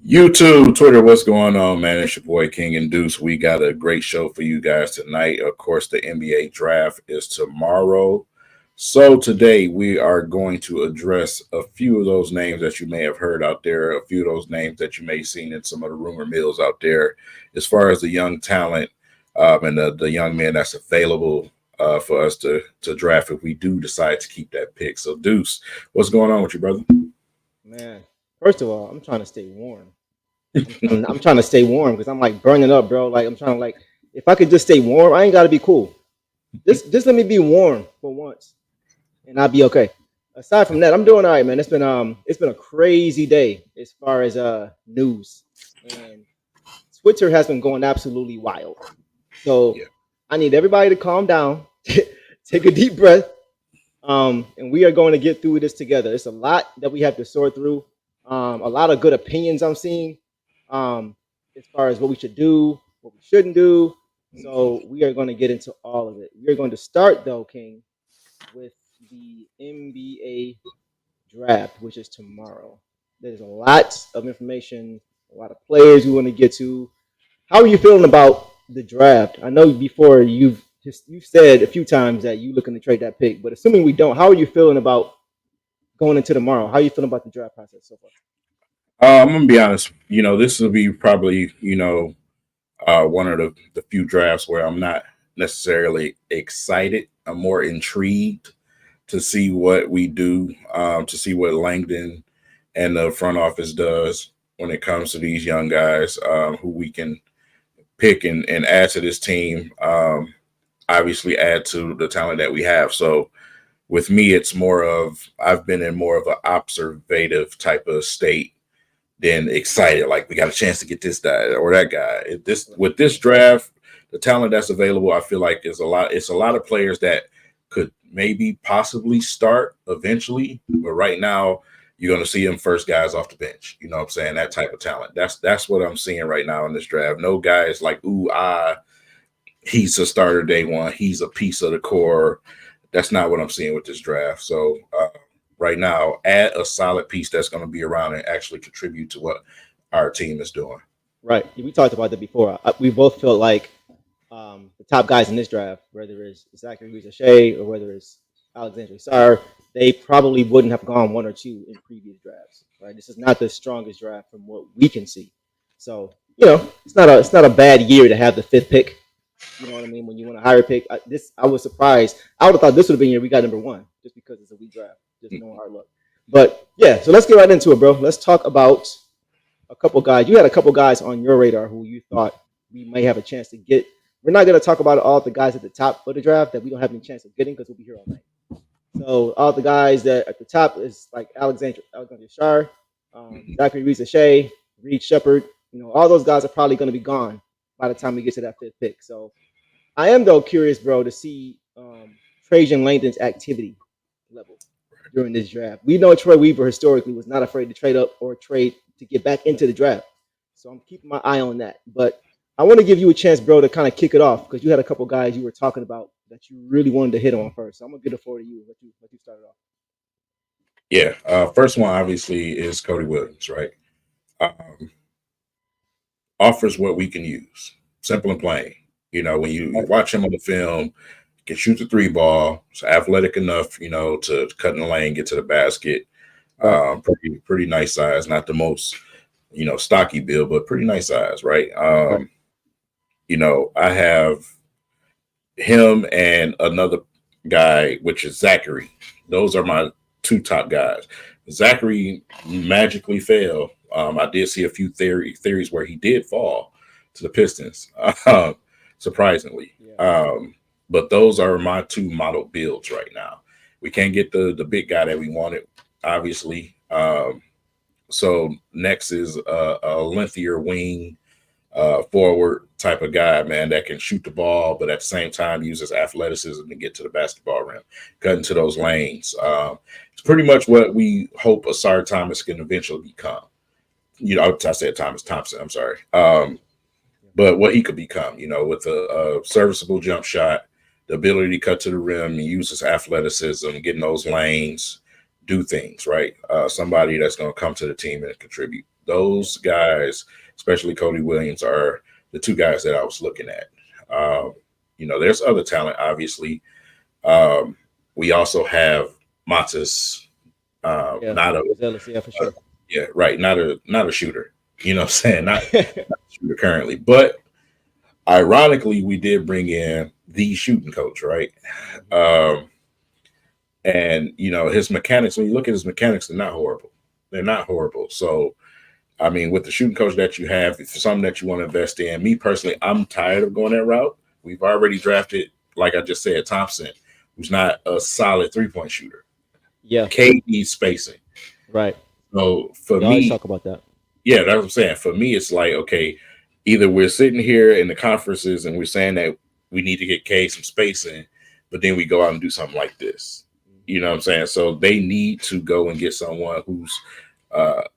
YouTube, Twitter, what's going on, man? It's your boy King Deuce. We got a great show for you guys tonight. Of course, the NBA draft is tomorrow. So today we are going to address a few of those names that you may have heard out there, a few of those names that you may have seen in some of the rumor mills out there, as far as the young talent and the young men that's available for us to draft if we do decide to keep that pick. So, Deuce, what's going on with you, brother? Man, first of all, I'm trying to stay warm. I'm trying to stay warm because I'm like burning up, bro. Like I'm trying to if I could just stay warm, I ain't got to be cool. Just let me be warm for once, and I'll be okay. Aside from that, I'm doing all right, man. It's been a crazy day as far as news, and Twitter has been going absolutely wild. So Yeah. I need everybody to calm down, take a deep breath, and we are going to get through this together. It's a lot that we have to sort through. A lot of good opinions I'm seeing, as far as what we should do, what we shouldn't do. So we are going to get into all of it. We are going to start though, King, with the NBA draft, which is tomorrow. There's a lot of information, a lot of players we want to get to. How are you feeling about the draft? I know before you've said a few times that you looking to trade that pick, but assuming we don't, how are you feeling about going into tomorrow? How are you feeling about the draft process so far? I'm gonna be honest. This will be probably one of the few drafts where I'm not necessarily excited. I'm more intrigued to see what we do, to see what Langdon and the front office does when it comes to these young guys who we can pick and add to this team. Obviously, add to the talent that we have. So with me, it's more of I've been in more of an observative type of state than excited. Like we got a chance to get this guy or that guy. This with this draft, the talent that's available, I feel like is a lot. It's a lot of players that could maybe possibly start eventually, but right now you're going to see them first guys off the bench. You know what I'm saying? That type of talent. That's what I'm seeing right now in this draft. No guys like he's a starter day one. He's a piece of the core. That's not what I'm seeing with this draft. So right now, add a solid piece that's going to be around and actually contribute to what our team is doing. Right. We talked about that before. We both felt like the top guys in this draft, whether it's Zachary Shea or whether it's Alexandre Sarr, they probably wouldn't have gone one or two in previous drafts. Right. This is not the strongest draft from what we can see. So it's not a bad year to have the fifth pick. You know what I mean? When you want a higher pick, I was surprised. I would have thought this would have been year we got number one, just because it's a weak draft, just no hard luck. But yeah, so let's get right into it, bro. Let's talk about a couple guys. You had a couple guys on your radar who you thought we may have a chance to get. We're not going to talk about all the guys at the top of the draft that we don't have any chance of getting because we'll be here all night. So all the guys that at the top is like Alexandre Shar, Zachary Shea, Reed Shepard. All those guys are probably going to be gone by the time we get to that fifth pick. So I am though curious, bro, to see Trajan Langdon's activity level during this draft. We know Troy Weaver historically was not afraid to trade up or trade to get back into the draft. So I'm keeping my eye on that. But I want to give you a chance, bro, to kind of kick it off because you had a couple guys you were talking about that you really wanted to hit on first. So I'm gonna get the floor to you. Let you start it off. Yeah. First one obviously is Cody Williams, right? Um, Offers what we can use. Simple and plain. When you watch him on the film, can shoot the three ball. It's athletic enough, to cut in the lane, get to the basket. Pretty nice size. Not the most, stocky build, but pretty nice size, right? I have him and another guy, which is Zachary. Those are my two top guys. Zachary magically fell. I did see a few theories where he did fall to the Pistons, surprisingly. Yeah. But those are my two model builds right now. We can't get the big guy that we wanted, obviously. So next is a lengthier wing forward type of guy, man, that can shoot the ball, but at the same time uses athleticism to get to the basketball rim, cut into those lanes. It's pretty much what we hope Asar Thomas can eventually become. I said Thomas Thompson, I'm sorry. But what he could become, with a serviceable jump shot, the ability to cut to the rim and use his athleticism, getting those lanes, do things, right? Somebody that's going to come to the team and contribute. Those guys, especially Cody Williams, are the two guys that I was looking at. There's other talent, obviously. We also have Matas, Yeah, not a Buzelis, yeah, for sure. yeah, right, not a shooter. You know what I'm saying? Not a shooter currently, but ironically, we did bring in the shooting coach, right? Um, and his mechanics. When you look at his mechanics, they're not horrible. They're not horrible. So I mean, with the shooting coach that you have, if it's something that you want to invest in, me personally, I'm tired of going that route. We've already drafted, like I just said, Thompson, who's not a solid 3-point shooter. Yeah, K needs spacing. right. So for We always me, talk about that. yeah, that's what I'm saying. For me, it's like, okay, either we're sitting here in the conferences and we're saying that we need to get K some spacing, but then we go out and do something like this. You know what I'm saying? So they need to go and get someone who's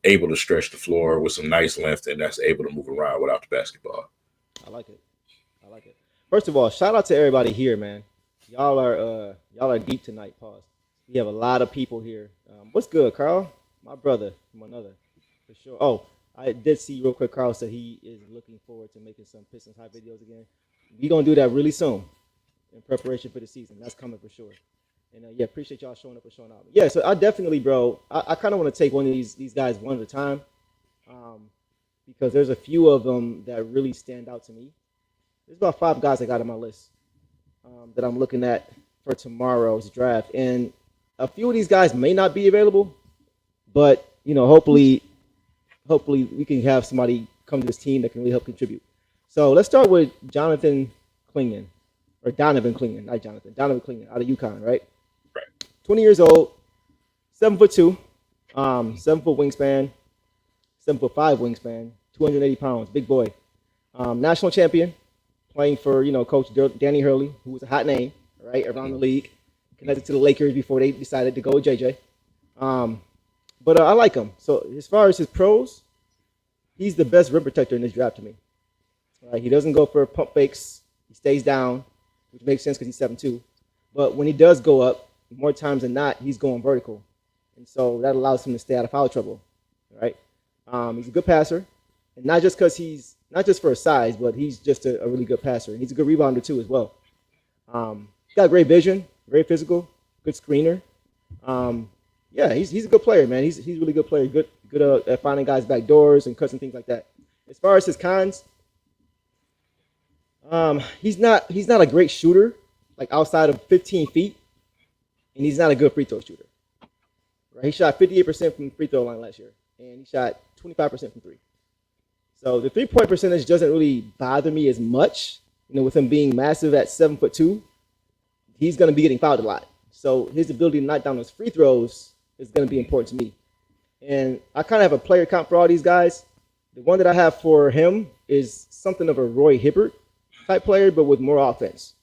able to stretch the floor with some nice length and that's able to move around without the basketball. I like it. I like it. First of all, shout out to everybody here, man. Y'all are deep tonight. Pause. We have a lot of people here. What's good, Carl? My brother from another, for sure. Oh, I did see real quick. Carl said he is looking forward to making some Pistons high videos again. We gonna do that really soon in preparation for the season. That's coming for sure. And yeah, appreciate y'all showing up and showing out. Yeah, so I definitely, bro. I kind of want to take one of these guys one at a time, because there's a few of them that really stand out to me. There's about 5 guys I got on my list that I'm looking at for tomorrow's draft, and a few of these guys may not be available, but hopefully we can have somebody come to this team that can really help contribute. So let's start with Donovan Clingan, not Jonathan. Donovan Clingan out of UConn, right? 20 years old, 7'2", 7-foot wingspan, 7'5" wingspan, 280 pounds, big boy. National champion, playing for Coach Danny Hurley, who was a hot name, right, around the league. Connected to the Lakers before they decided to go with JJ. But I like him. So as far as his pros, he's the best rim protector in this draft to me. Right? He doesn't go for pump fakes. He stays down, which makes sense because he's 7'2". But when he does go up, more times than not, he's going vertical. And so that allows him to stay out of foul trouble, right? He's a good passer. And not just for his size, but he's just a really good passer. And he's a good rebounder too as well. He's got great vision, very physical, good screener. Yeah, he's a good player, man. He's a really good player, good at finding guys back doors and cuts and things like that. As far as his cons, he's not a great shooter, like outside of 15 feet. And he's not a good free throw shooter. Right? He shot 58% from the free throw line last year, and he shot 25% from 3. So the 3-point percentage doesn't really bother me as much. With him being massive at 7'2", he's going to be getting fouled a lot. So his ability to knock down those free throws is going to be important to me. And I kind of have a player count for all these guys. The one that I have for him is something of a Roy Hibbert type player, but with more offense.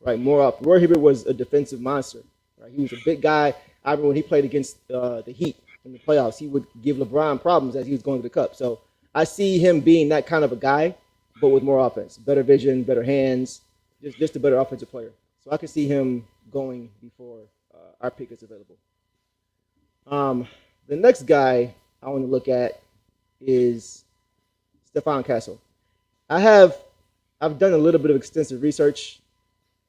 Right? Roy Hibbert was a defensive monster. Right? He was a big guy. I remember when he played against the Heat in the playoffs, he would give LeBron problems as he was going to the cup. So I see him being that kind of a guy, but with more offense, better vision, better hands, just a better offensive player. So I can see him going before our pick is available. The next guy I want to look at is Stephon Castle. I've done a little bit of extensive research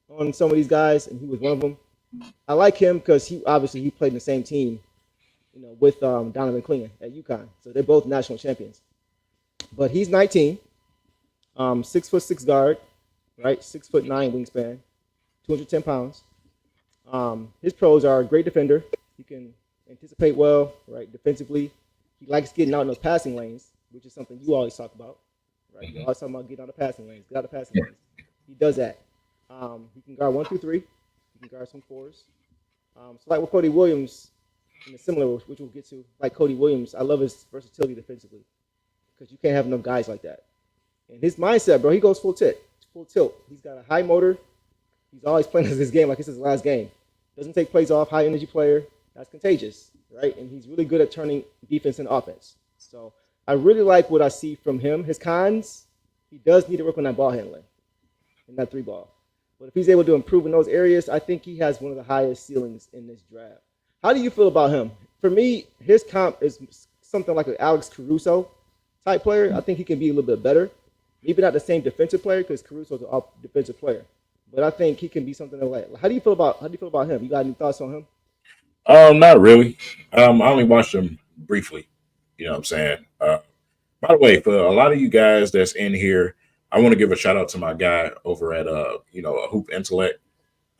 on some of these guys, and he was one of them. I like him because he played in the same team, with Donovan Clingan at UConn. So they're both national champions. But he's 19, 6'6" guard, right? 6'9" wingspan, 210 pounds. His pros are a great defender. He can anticipate well, right? Defensively, he likes getting out in those passing lanes, which is something you always talk about, right? You always talk about getting out of passing lanes. Get out of passing lanes. He does that. He can guard 1 through 3. He can guard some 4s. So like with Cody Williams, in a similar, which we'll get to, like Cody Williams, I love his versatility defensively because you can't have enough guys like that. And his mindset, bro, he goes full tilt. He's got a high motor. He's always playing his game like it's his last game. Doesn't take plays off, high energy player. That's contagious, right? And he's really good at turning defense into offense. So I really like what I see from him. His cons, he does need to work on that ball handling and that 3-ball. But if he's able to improve in those areas, I think he has one of the highest ceilings in this draft. How do you feel about him? For me, his comp is something like an Alex Caruso type player. I think he can be a little bit better. Maybe not the same defensive player because Caruso's an off defensive player, but I think he can be something like. How do you feel about him? You got any thoughts on him? Not really. I only watched him briefly. You know what I'm saying? By the way, for a lot of you guys that's in here, I want to give a shout out to my guy over at a Hoop Intellect.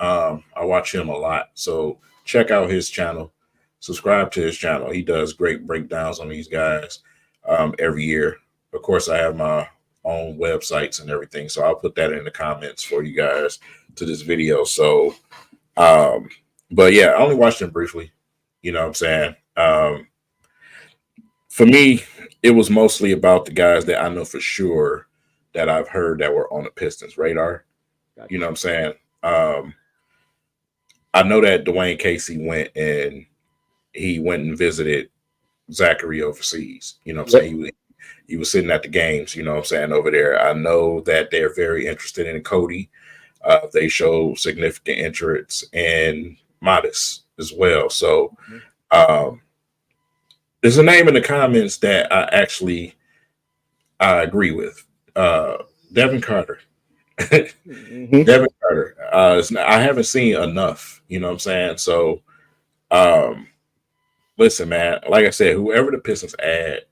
I watch him a lot. So check out his channel. Subscribe to his channel. He does great breakdowns on these guys every year. Of course, I have my own websites and everything. So I'll put that in the comments for you guys to this video. So but yeah, I only watched him briefly. You know what I'm saying? For me, it was mostly about the guys that I know for sure that I've heard that were on the Pistons radar. Gotcha. You know what I'm saying? I know that Dwayne Casey went and visited Zachary overseas. You know what I'm saying? He was sitting at the games, you know what I'm saying, over there. I know that they're very interested in Cody. They show significant interest in Modest as well. So there's a name in the comments that I agree with. Devin Carter. Devin Carter. I haven't seen enough, you know what I'm saying? So listen, man, like I said, whoever the Pistons add,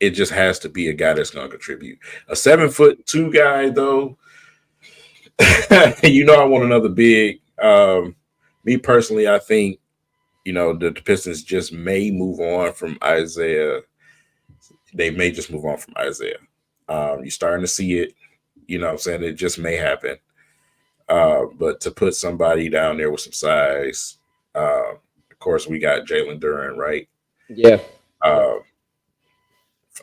it just has to be a guy that's going to contribute. A 7'2" guy, though, I want another big. Me personally, I think, the Pistons just may move on from Isaiah. They may just move on from Isaiah. You're starting to see it. You know what I'm saying? It just may happen. But to put somebody down there with some size, of course, we got Jalen Duren, right? Yeah.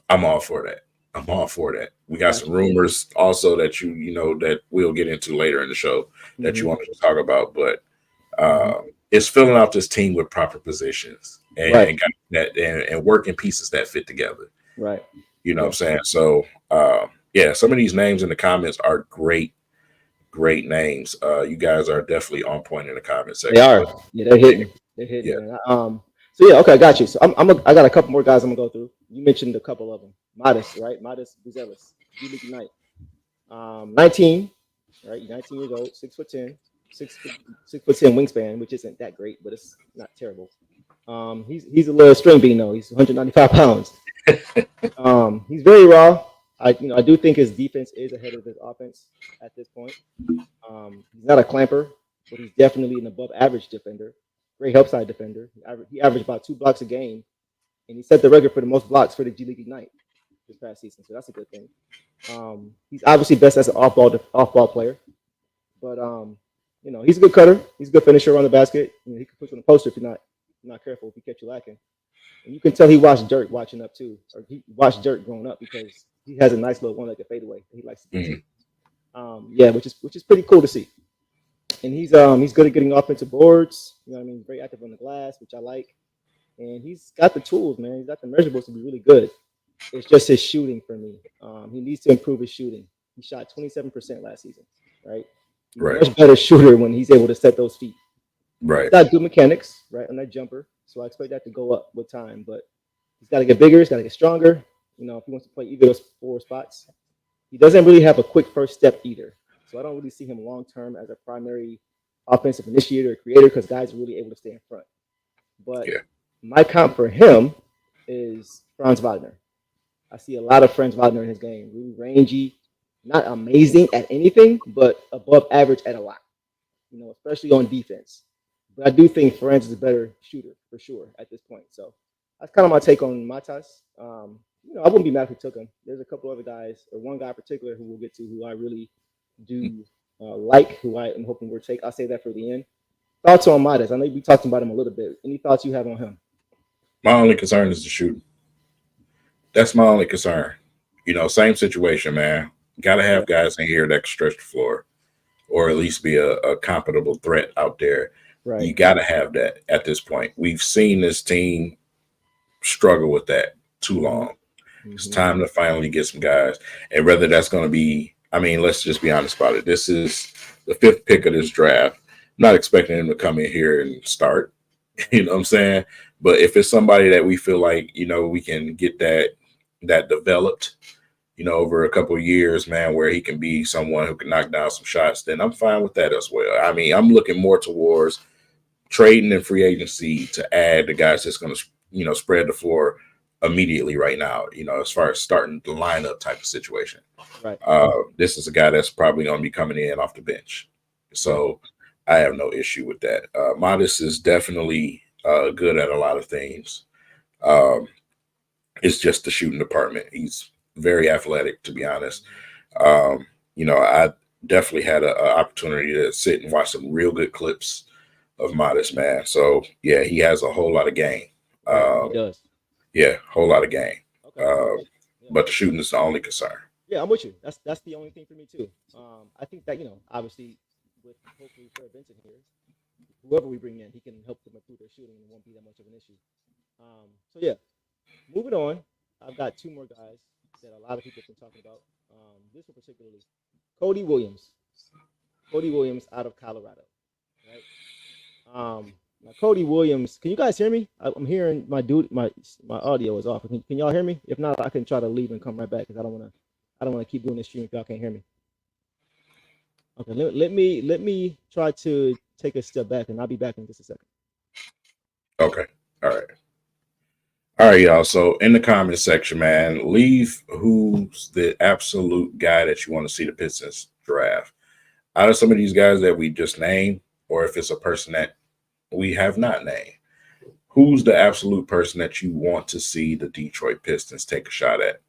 I'm all for that. We got some rumors also that that we'll get into later in the show that you wanted to talk about, but it's filling out this team with proper positions and got that and working pieces that fit together. Right. You know what I'm saying? So some of these names in the comments are great names. You guys are definitely on point in the comment section. They are. Yeah, they're hitting. They're hitting. Yeah. So yeah, okay, I got you. So I got a couple more guys I'm gonna go through. You mentioned a couple of them. Modest, right? Modest Buzelis, G-League Ignite. 19, right? 19 years old, 6'10", 6'10" wingspan, which isn't that great, but it's not terrible. He's a little string bean though. He's 195 pounds. He's very raw. I do think his defense is ahead of his offense at this point. He's not a clamper, but he's definitely an above average defender. Great help side defender. He averaged about 2 blocks a game, and he set the record for the most blocks for the G League Ignite this past season. So that's a good thing. He's obviously best as an off ball player, but he's a good cutter. He's a good finisher on the basket. He can put you on the poster if you're not careful, if he catch you lacking. And you can tell he watched Dirk watching up too, or he watched Dirk growing up because he has a nice little one-legged fadeaway that he likes to do. Which is pretty cool to see. And he's good at getting offensive boards. You know what I mean? Very active on the glass, which I like. And he's got the tools, man. He's got the measurables to be really good. It's just his shooting for me. He needs to improve his shooting. He shot 27% last season, right? He's a much better shooter when he's able to set those feet. Right. He's got good mechanics, right, on that jumper. So I expect that to go up with time. But he's got to get bigger. He's got to get stronger. If he wants to play either of those 4 spots. He doesn't really have a quick first step either. So I don't really see him long-term as a primary offensive initiator or creator because guys are really able to stay in front. But my comp for him is Franz Wagner. I see a lot of Franz Wagner in his game. Really rangy, not amazing at anything, but above average at a lot, especially on defense. But I do think Franz is a better shooter for sure at this point. So that's kind of my take on Matas. I wouldn't be mad if we took him. There's a couple other guys, or one guy in particular who we'll get to who I really do like, who I am hoping we'll take. I'll say that for the end. Thoughts on Matas? I know we talked about him a little bit. Any thoughts you have on him? My only concern is the shooting. That's my only concern. Same situation, man. Got to have guys in here that can stretch the floor or at least be a compatible threat out there. Right. You got to have that at this point. We've seen this team struggle with that too long. It's time to finally get some guys. And whether that's going to be, let's just be honest about it. This is the 5th pick of this draft. I'm not expecting him to come in here and start. You know what I'm saying? But if it's somebody that we feel like, we can get that that developed, over a couple of years, man, where he can be someone who can knock down some shots, then I'm fine with that as well. I mean, I'm looking more towards trading and free agency to add the guys that's going to, spread the floor immediately right now, as far as starting the lineup type of situation. Right. This is a guy that's probably going to be coming in off the bench. So I have no issue with that. Modest is definitely good at a lot of things. It's just the shooting department. He's very athletic, to be honest. I definitely had an opportunity to sit and watch some real good clips of Modest, man. So yeah, he has a whole lot of game. He does. Yeah, whole lot of game. Okay. But the shooting is the only concern. Yeah, I'm with you. That's the only thing for me too. I think that obviously with hopefully Fred Benson here, whoever we bring in, he can help them improve their shooting and it won't be that much of an issue. So yeah, moving on. I've got two more guys that a lot of people have been talking about. This one particularly, Cody Williams. Cody Williams out of Colorado, right? Now Cody Williams, can you guys hear me? I'm hearing my audio is off. Can y'all hear me? If not, I can try to leave and come right back because I don't want to keep doing this stream if y'all can't hear me. Okay, let me try to take a step back and I'll be back in just a second. Okay, all right, y'all. So in the comment section, man, leave who's the absolute guy that you want to see the Pistons draft. Out of some of these guys that we just named, or if it's a person that we have not named, who's the absolute person that you want to see the Detroit Pistons take a shot at?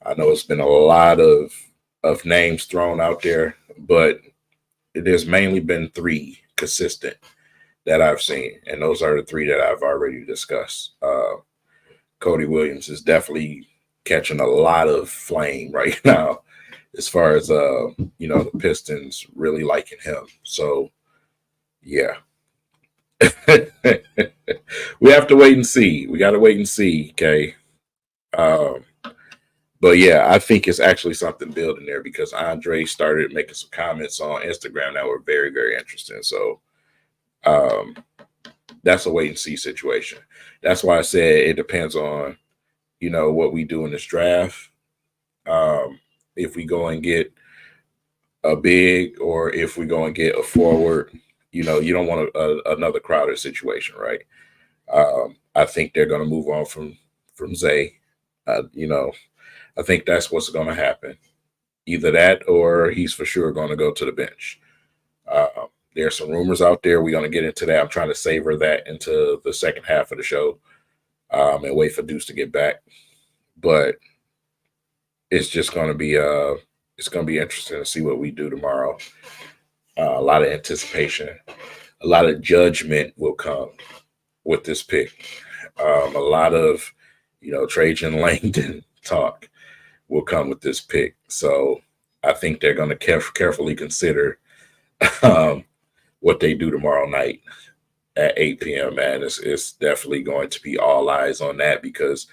I know it's been a lot of names thrown out there, but there's mainly been three consistent that I've seen, and those are the three that I've already discussed. Cody Williams is definitely catching a lot of flame right now as far as, the Pistons really liking him. So, yeah. We have to wait and see. We got to wait and see, okay? But, yeah, I think it's actually something building there because Andre started making some comments on Instagram that were very, very interesting. So, that's a wait and see situation. That's why I said it depends on, what we do in this draft. If we go and get a big or if we go and get a forward, you don't want another Crowder situation, right? I think they're going to move on from Zay. I think that's what's going to happen. Either that or he's for sure going to go to the bench. There's some rumors out there. We're going to get into that. I'm trying to savor that into the second half of the show and wait for Deuce to get back. But it's just going to be it's going to be interesting to see what we do tomorrow. A lot of anticipation, a lot of judgment will come with this pick. A lot of, Trajan Langdon talk will come with this pick. So I think they're going to carefully consider what they do tomorrow night at 8 p.m., man. It's definitely going to be all eyes on that because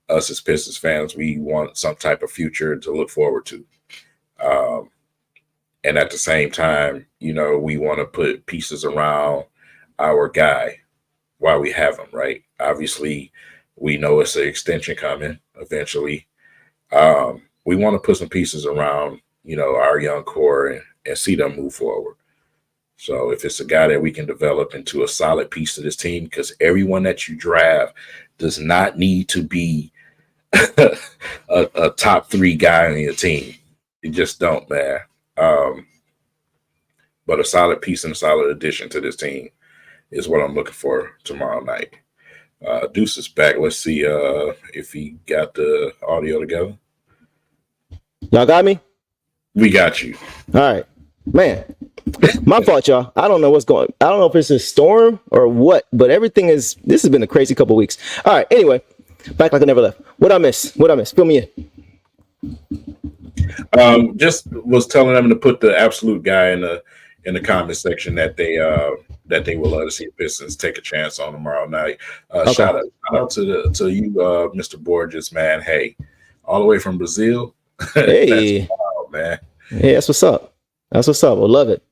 us as Pistons fans, we want some type of future to look forward to. And at the same time, we want to put pieces around our guy while we have him, right? Obviously, we know it's an extension coming eventually. We want to put some pieces around, our young core and see them move forward. So if it's a guy that we can develop into a solid piece of this team, because everyone that you draft does not need to be a top three guy on your team. You just don't, man. But a solid piece and a solid addition to this team is what I'm looking for tomorrow night. Deuce is back. Let's see if he got the audio together. Y'all got me? We got you. All right. Man, my fault, y'all. I don't know what's going on. I don't know if it's a storm or what, but this has been a crazy couple weeks. All right. Anyway, back like I never left. What I miss? Fill me in. Just was telling them to put the absolute guy in the comment section that they will love to see the Pistons take a chance on tomorrow night. Okay. Shout out to you, Mr. Borges, man. Hey, all the way from Brazil. Hey, that's wild, man. Hey, that's what's up. Well, love it.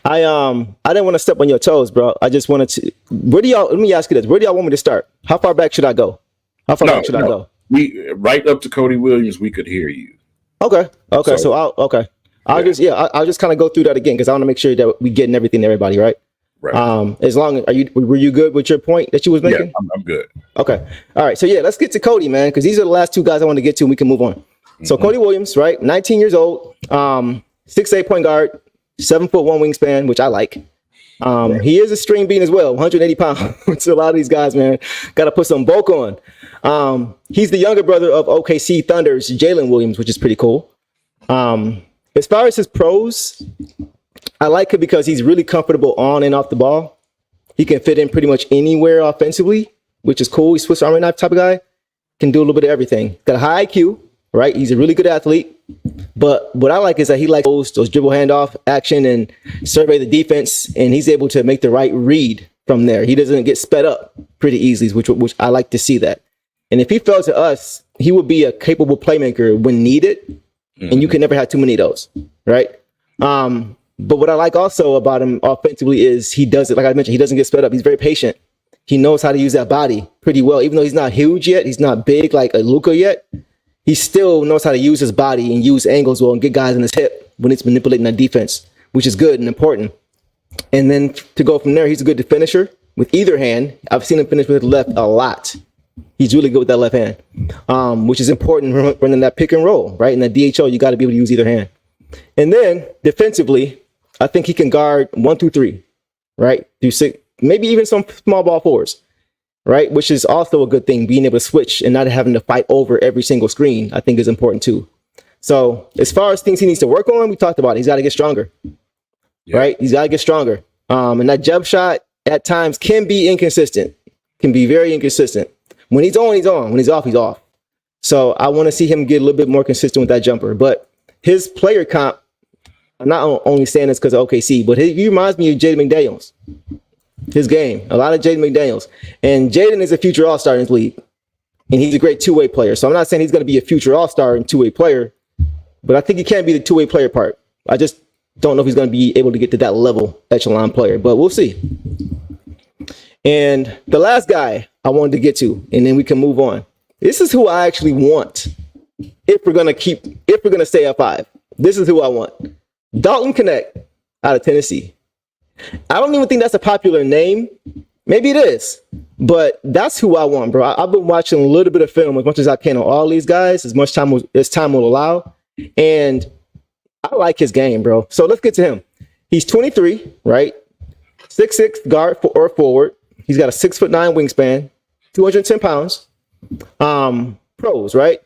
I didn't want to step on your toes, bro. I just wanted to. Let me ask you this. Where do y'all want me to start? How far back should I go? I go? we right up to Cody Williams, we could hear you. Okay. So I'll just kind of go through that again because I want to make sure that we getting everything to everybody, right? Right. As long as were you good with your point that you was making? Yeah, I'm good. Okay. All right. So yeah, let's get to Cody, man, because these are the last two guys I want to get to and we can move on. So Cody Williams, right? 19 years old, 6'8" point guard, 7'1" wingspan, which I like. He is a string bean as well, 180 pounds. So a lot of these guys, man, got to put some bulk on. He's the younger brother of OKC Thunder's Jalen Williams, which is pretty cool. As far as his pros, I like it because he's really comfortable on and off the ball. He can fit in pretty much anywhere offensively, which is cool. He's Swiss Army knife type of guy. Can do a little bit of everything. Got a high IQ, right? He's a really good athlete. But what I like is that he likes those dribble handoff action and survey the defense, and he's able to make the right read from there. He doesn't get sped up pretty easily, which I like to see that. And if he fell to us, he would be a capable playmaker when needed, and you can never have too many of those, right? But what I like also about him offensively is he does it, like I mentioned, he doesn't get sped up. He's very patient. He knows how to use that body pretty well. Even though he's not huge yet, he's not big like a Luka yet, he still knows how to use his body and use angles well and get guys in his hip when it's manipulating that defense, which is good and important. And then to go from there, he's a good finisher with either hand. I've seen him finish with the left a lot. He's really good with that left hand, which is important running that pick and roll, right? In the DHO, you got to be able to use either hand. And then defensively, I think he can guard 1 through 3, right? Through 6, maybe even some small ball fours, right? Which is also a good thing. Being able to switch and not having to fight over every single screen, I think is important too. So as far as things he needs to work on, we talked about it. He's got to get stronger, right? He's got to get stronger. And that jump shot at times can be inconsistent, can be very inconsistent. When he's on, he's on. When he's off, he's off. So I want to see him get a little bit more consistent with that jumper. But his player comp, I'm not only saying this because of OKC, but he reminds me of Jaden McDaniels. His game, a lot of Jaden McDaniels. And Jaden is a future all-star in this league. And he's a great two-way player. So I'm not saying he's going to be a future all-star and two-way player, but I think he can be the two-way player part. I just don't know if he's going to be able to get to that level echelon player, but we'll see. And the last guy I wanted to get to, and then we can move on. This is who I actually want if we're going to stay at 5. This is who I want. Dalton Knecht out of Tennessee. I don't even think that's a popular name. Maybe it is, but that's who I want, bro. I've been watching a little bit of film as much as I can on all these guys, as much time as time will allow. And I like his game, bro. So let's get to him. He's 23, right? 6'6" guard or forward. He's got a 6'9" wingspan, 210 pounds. Pros, right?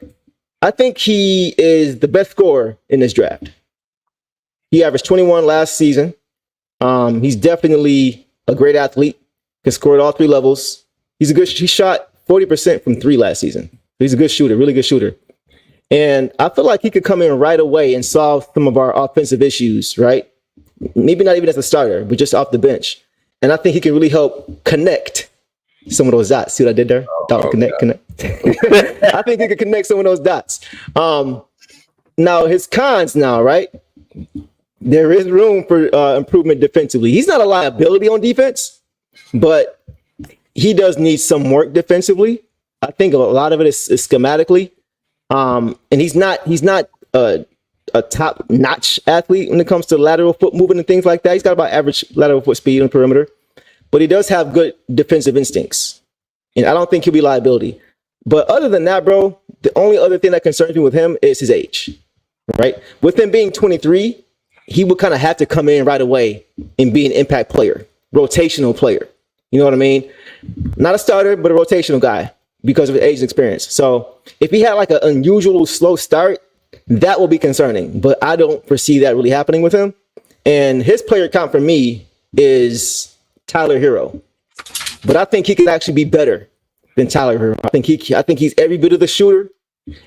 I think he is the best scorer in this draft. He averaged 21 last season. He's definitely a great athlete. Can score at all 3 levels. He shot 40% from 3 last season. He's a good shooter, really good shooter. And I feel like he could come in right away and solve some of our offensive issues, right? Maybe not even as a starter, but just off the bench. And I think he can really help connect some of those dots. See what I did there? Connect. I think he can connect some of those dots. Now, his cons now, right? There is room for improvement defensively. He's not a liability on defense, but he does need some work defensively. I think a lot of it is schematically. And he's not a top-notch athlete when it comes to lateral foot movement and things like that. He's got about average lateral foot speed on the perimeter, but he does have good defensive instincts. And I don't think he'll be liability. But other than that, bro, the only other thing that concerns me with him is his age, right? With him being 23, he would kind of have to come in right away and be an impact player, rotational player. You know what I mean? Not a starter, but a rotational guy because of his age and experience. So if he had like an unusual slow start, that will be concerning. But I don't foresee that really happening with him. And his player count for me is Tyler Hero. But I think he could actually be better than Tyler Hero. I think he's every bit of the shooter.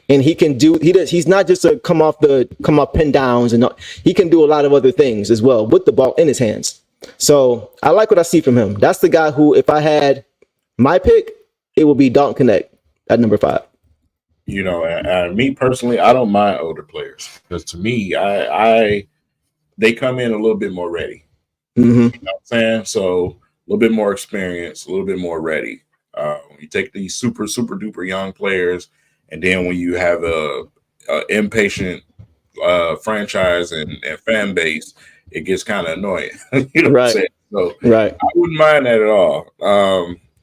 And he's not just a come off pin downs, and he can do a lot of other things as well with the ball in his hands. So I like what I see from him. That's the guy who, if I had my pick, it would be Dalton Knecht at number 5. You know, me personally, I don't mind older players because to me, they come in a little bit more ready. Mm-hmm. You know what I'm saying? So a little bit more experience, a little bit more ready. You take these super, super duper young players And then when you have a impatient franchise and fan base, it gets kind of annoying. You know what I'm saying? So Right. I wouldn't mind that at all.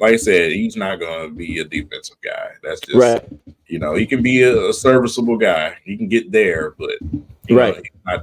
Like I said, he's not going to be a defensive guy. That's just Right. you know, he can be a serviceable guy. He can get there, but you know,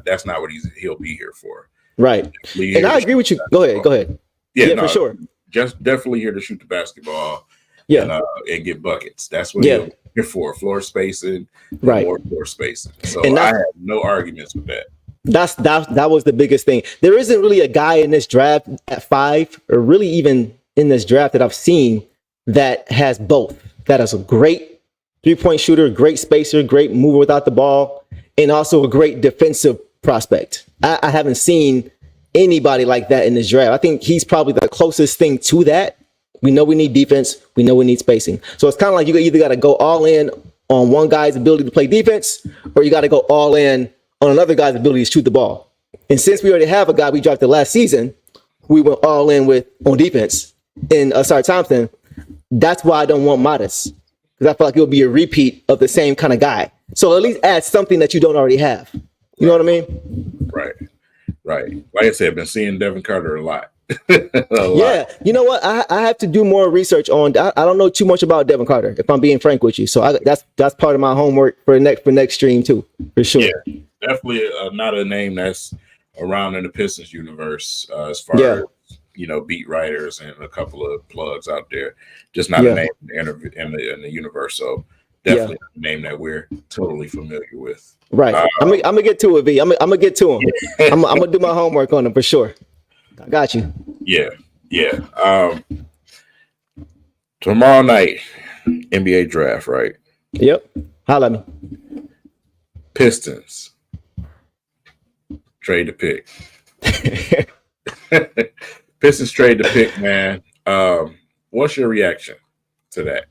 that's not what he'll be here for. Right. And I agree with you. Go ahead. Yeah, for sure. Just definitely here to shoot the basketball. Yeah. And get buckets. That's what he'll be here for. Floor spacing, more floor spacing. So I have no arguments with that. That was the biggest thing. There isn't really a guy in this draft at 5, or really even in this draft that I've seen that has both. That is a great 3-point shooter, great spacer, great mover without the ball, and also a great defensive prospect. I haven't seen anybody like that in this draft. I think he's probably the closest thing to that. We know we need defense. We know we need spacing. So it's kind of like you either got to go all in on one guy's ability to play defense, or you got to go all in on another guy's ability to shoot the ball. And since we already have a guy we drafted last season, we went all in on defense in Asar Thompson. That's why I don't want Modest, because I feel like it'll be a repeat of the same kind of guy. So at least add something that you don't already have. You know what I mean? Right. Like I said, I've been seeing Devin Carter a lot. Yeah, you know what? I have to do more research on. I don't know too much about Devin Carter, if I'm being frank with you. So that's part of my homework for next stream too, for sure. Yeah, definitely not a name that's around in the Pistons universe as far as beat writers and a couple of plugs out there. Just not a name in the universe. So definitely a name that we're totally familiar with. Right. I'm gonna get to it, V. I'm gonna get to him. I'm gonna do my homework on him for sure. I got you. Yeah. Tomorrow night, NBA draft, right? Yep. Holla at me. Pistons. Trade the pick. Pistons trade the pick, man. What's your reaction to that?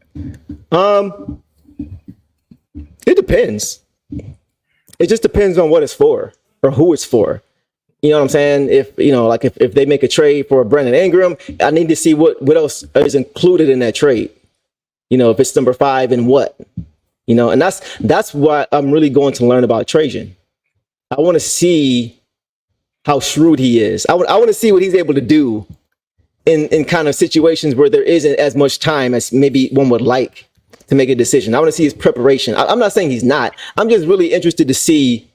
It depends. It just depends on what it's for or who it's for. You know what I'm saying? If they make a trade for Brandon Ingram, I need to see what else is included in that trade. If it's number 5 and what, and that's what I'm really going to learn about Trajan. I want to see how shrewd he is. I want to see what he's able to do in kind of situations where there isn't as much time as maybe one would like to make a decision. I want to see his preparation. I'm not saying he's not. I'm just really interested to see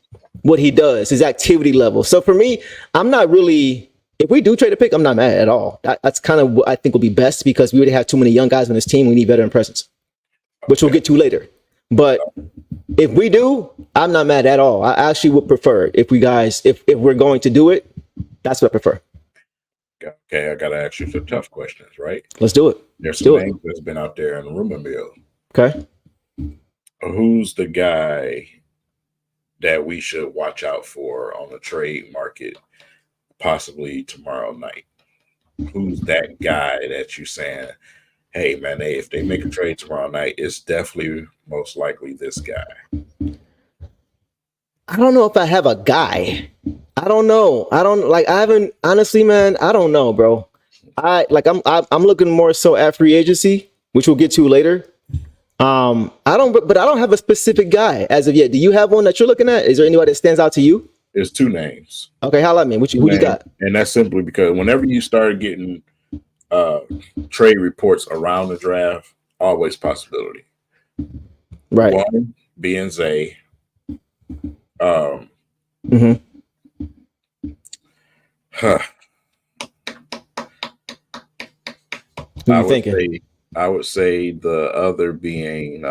what he does, his activity level. So for me, I'm not really, if we do trade a pick, I'm not mad at all. That's kind of what I think will be best, because we already have too many young guys on this team. We need veteran presence, which we'll get to later. But if we do, I'm not mad at all. I actually would prefer if we're going to do it, that's what I prefer. Okay, I got to ask you some tough questions, right? Let's do it. There's some names that's been out there in the rumor mill. Okay. Who's the guy that we should watch out for on the trade market, possibly tomorrow night? Who's that guy that you're saying, hey, man, if they make a trade tomorrow night, it's definitely most likely this guy? I don't know if I have a guy. I don't know. Honestly, man, I don't know, bro. I'm looking more so at free agency, which we'll get to later. I don't have a specific guy as of yet. Do you have one that you're looking at? Is there anybody that stands out to you? There's 2 names. Okay, holla at me. Who you got? And that's simply because whenever you start getting trade reports around the draft, always possibility. Right. One being Zay. Who you thinking? I would say the other being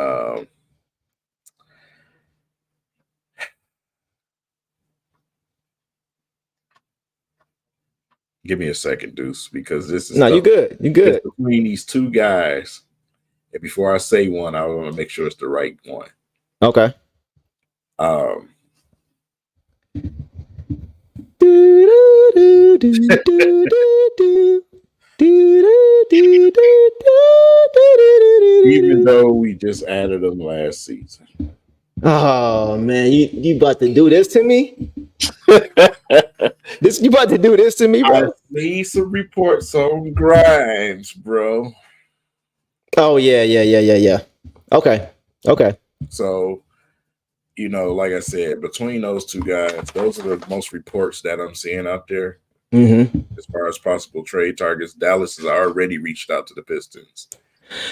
give me a second, Deuce, because this is you good. You good. Between these 2 guys, and before I say one, I want to make sure it's the right one. Okay. Even though we just added them last season. Oh man, you about to do this to me? You about to do this to me, bro? I need some reports on Grimes, bro. Oh yeah. Okay. So, like I said, between those two guys, those are the most reports that I'm seeing out there as far as possible trade targets. Dallas has already reached out to the Pistons.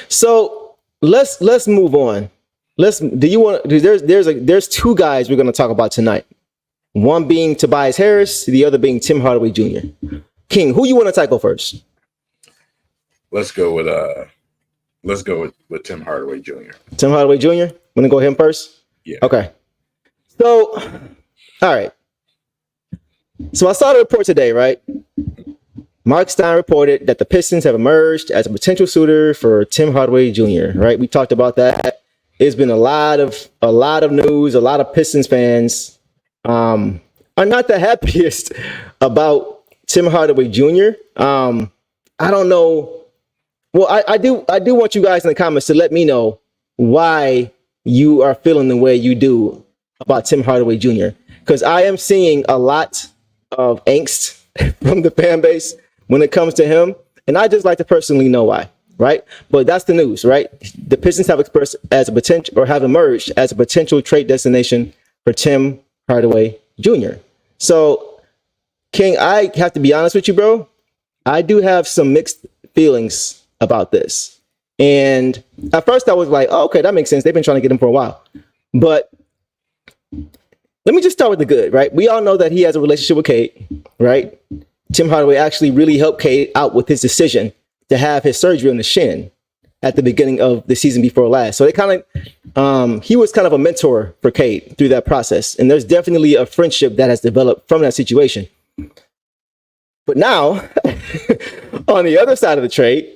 So let's move on. There's two guys we're going to talk about tonight. One being Tobias Harris, the other being Tim Hardaway Jr. King, who you want to tackle first? Let's go with Tim Hardaway Jr. Tim Hardaway Jr. Want to go him first? Yeah. Okay. So, all right. So I saw the report today, right? Mark Stein reported that the Pistons have emerged as a potential suitor for Tim Hardaway Jr. Right? We talked about that. It's been a lot of news. A lot of Pistons fans are not the happiest about Tim Hardaway Jr. I don't know. Well, I do want you guys in the comments to let me know why you are feeling the way you do about Tim Hardaway Jr. Because I am seeing a lot of angst from the fan base when it comes to him, and I just like to personally know why, right? But that's the news, right? The Pistons have expressed as a potential, or have emerged as a potential trade destination for Tim Hardaway Jr. So, King, I have to be honest with you, bro. I do have some mixed feelings about this. And at first I was like, oh, okay, that makes sense. They've been trying to get him for a while. But let me just start with the good, right? We all know that he has a relationship with Cade, right? Tim Hardaway actually really helped Cade out with his decision to have his surgery on the shin at the beginning of the season before last. So they kind of, he was kind of a mentor for Cade through that process. And there's definitely a friendship that has developed from that situation. But now, on the other side of the trade,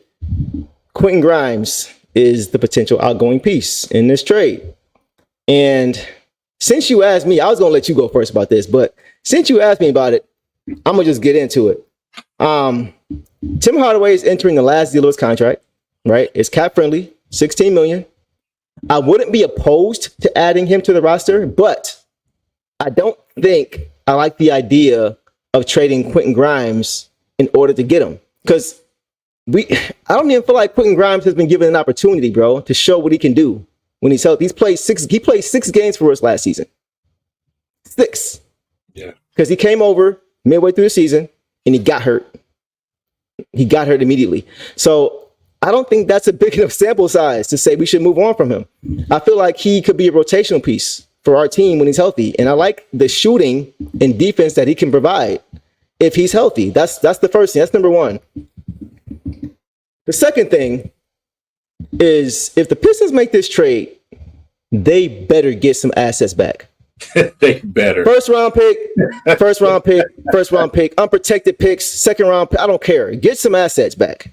Quentin Grimes is the potential outgoing piece in this trade. And since you asked me, I was going to let you go first about this, but since you asked me about it, I'm going to just get into it. Tim Hardaway is entering the last deal of his contract, right? It's cap friendly, $16 million. I wouldn't be opposed to adding him to the roster, but I don't think I like the idea of trading Quentin Grimes in order to get him. Because I don't even feel like Quentin Grimes has been given an opportunity, bro, to show what he can do when he's healthy. He played six games for us last season. 6. Yeah. Because he came over midway through the season and he got hurt. He got hurt immediately. So I don't think that's a big enough sample size to say we should move on from him. I feel like he could be a rotational piece for our team when he's healthy. And I like the shooting and defense that he can provide if he's healthy. That's the first thing. That's number one. The second thing is if the Pistons make this trade, they better get some assets back. They better. First round pick, unprotected picks, second round pick. I don't care. Get some assets back.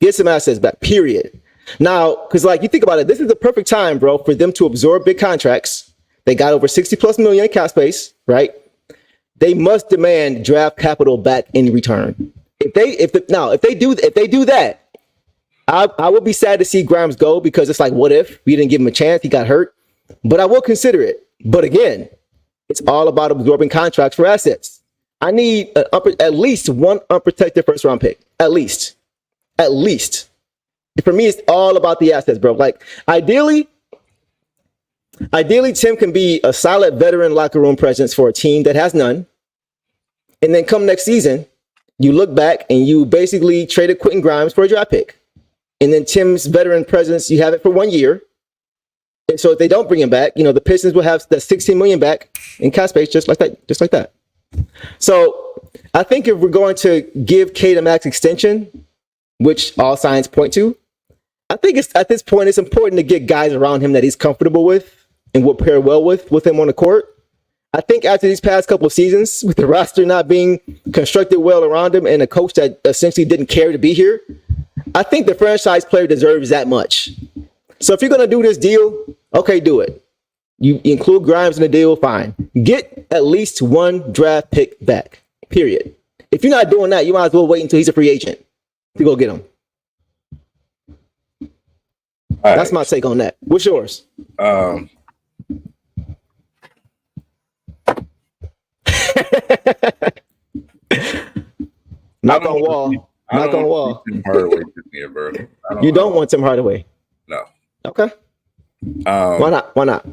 Get some assets back, period. Now, because like you think about it, this is the perfect time, bro, for them to absorb big contracts. They got over 60 plus million in cap space, right? They must demand draft capital back in return. If they do that, I would be sad to see Grimes go because it's like, what if we didn't give him a chance? He got hurt, but I will consider it. But again, it's all about absorbing contracts for assets. I need at least one unprotected first round pick. At least. For me, it's all about the assets, bro. Like ideally, Tim can be a solid veteran locker room presence for a team that has none. And then come next season, you look back and you basically traded Quentin Grimes for a draft pick. And then Tim's veteran presence, you have it for 1 year. And so if they don't bring him back, the Pistons will have that $16 million back in cap space just like that. So I think if we're going to give Cade a max extension, which all signs point to, I think at this point it's important to get guys around him that he's comfortable with and will pair well with him on the court. I think after these past couple of seasons, with the roster not being constructed well around him and a coach that essentially didn't care to be here, I think the franchise player deserves that much. So if you're going to do this deal, okay, do it. You include Grimes in the deal, fine. Get at least one draft pick back, period. If you're not doing that, you might as well wait until he's a free agent to go get him. That's my take on that. What's yours? Knock on wall. Tim Hardaway Jr., bro. You don't want Tim Hardaway? No. Okay. Why not? Why not?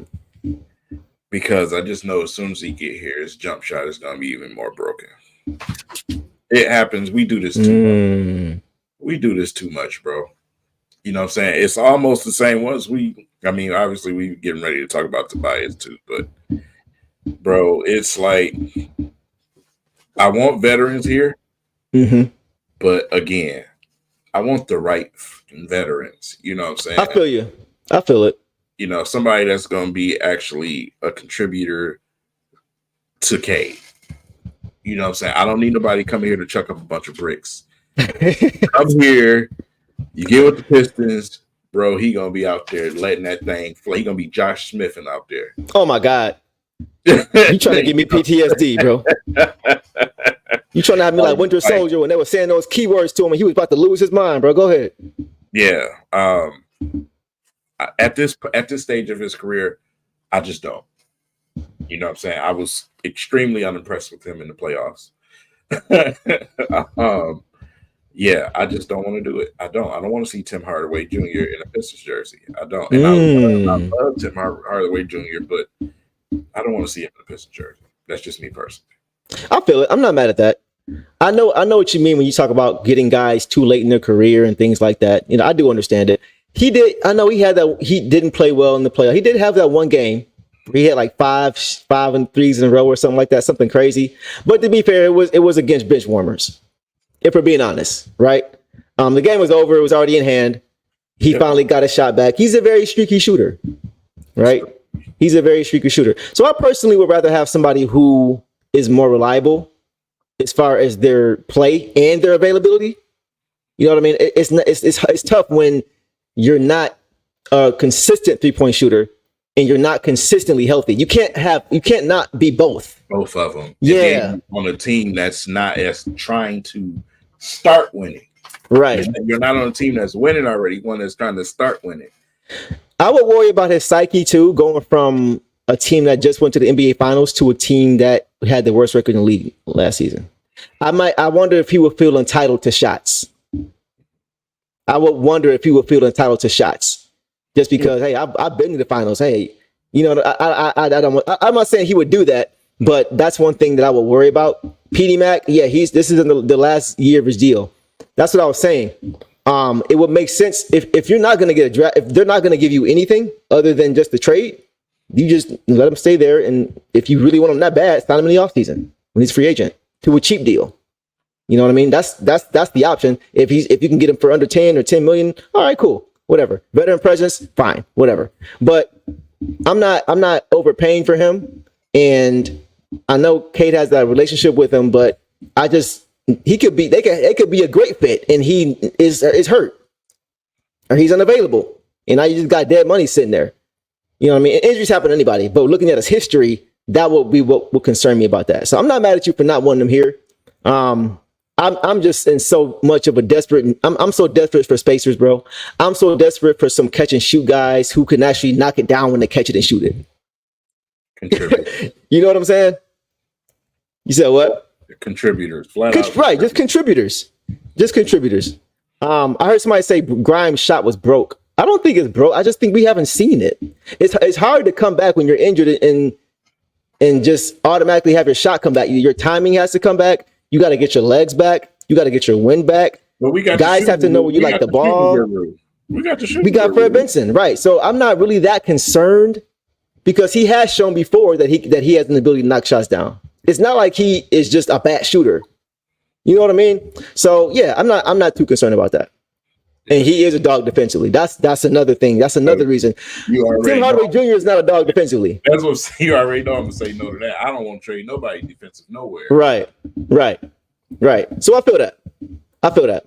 Because I just know as soon as he get here, his jump shot is going to be even more broken. It happens. We do this too much. We do this too much, bro. You know what I'm saying? It's almost the same ones obviously we getting ready to talk about Tobias too, but bro, it's like I want veterans here, but again, I want the right veterans. You know what I'm saying? I feel you. I feel it. You know, somebody that's going to be actually a contributor to K. You know what I'm saying? I don't need nobody coming here to chuck up a bunch of bricks. Come here, you get with the Pistons, bro. He gonna be out there letting that thing fly. He gonna be Josh Smithin out there. Oh my God. You trying to give me PTSD, bro. You trying to have me like Winter Soldier when they were saying those keywords to him and he was about to lose his mind, bro. Go ahead. Yeah. At this stage of his career, I just don't. You know what I'm saying? I was extremely unimpressed with him in the playoffs. Yeah, I just don't want to do it. I don't want to see Tim Hardaway Jr. in a Pistons jersey. I don't. And I love Tim Hardaway Jr., but I don't want to see him in a Pistons jersey. That's just me personally. I feel it. I'm not mad at that. I know what you mean when you talk about getting guys too late in their career and things like that. You know, I do understand it. He did. I know he had that. He didn't play well in the playoff. He did have that one game where he had like five and threes in a row or something like that, something crazy. But to be fair, it was against bench warmers. If we're being honest, right? The game was over. It was already in hand. He finally got a shot back. He's a very streaky shooter, right? He's a very streaky shooter. So I personally would rather have somebody who is more reliable as far as their play and their availability. You know what I mean? It's tough when you're not a consistent 3-point shooter and you're not consistently healthy. You can't not be both. Both of them. Yeah. On a team that's not as trying to start winning. Right. You're not on a team that's winning already, one that's trying to start winning. I would worry about his psyche too, going from a team that just went to the NBA Finals to a team that had the worst record in the league last season. I wonder if he would feel entitled to shots. I would wonder if he would feel entitled to shots just because, hey, I've been to the finals. Hey, you know, I'm not saying he would do that, but that's one thing that I would worry about. PD Mac, yeah, this is in the last year of his deal. That's what I was saying. It would make sense if you're not going to get a draft, if they're not going to give you anything other than just the trade, you just let him stay there. And if you really want him that bad, sign him in the offseason when he's a free agent to a cheap deal. You know what I mean? That's the option. If you can get him for under 10 or 10 million, all right, cool, whatever. Veteran presence, fine, whatever. But I'm not overpaying for him, and I know Kate has that relationship with him, but it could be a great fit, and he is hurt or he's unavailable, and now you just got dead money sitting there. You know what I mean? Injuries happen to anybody, but looking at his history, that will be what will concern me about that. So I'm not mad at you for not wanting him here. I'm just in so much of a desperate. I'm so desperate for spacers, bro. I'm so desperate for some catch and shoot guys who can actually knock it down when they catch it and shoot it. Contributors. You know what I'm saying? You said what? Contributors. Right, just contributors. Just contributors. I heard somebody say Grimes' shot was broke. I don't think it's broke. I just think we haven't seen it. It's hard to come back when you're injured and just automatically have your shot come back. Your timing has to come back. You got to get your legs back. You got to get your wind back. But guys have to know where you like the ball. We got Fred Benson, right? So I'm not really that concerned because he has shown before that he has an ability to knock shots down. It's not like he is just a bad shooter. You know what I mean? So yeah, I'm not too concerned about that. And he is a dog defensively. That's another thing. That's another reason. Tim Hardaway Jr. is not a dog defensively. That's what you already know. I'm gonna say no to that. I don't want to trade nobody defensive nowhere. Right. So I feel that.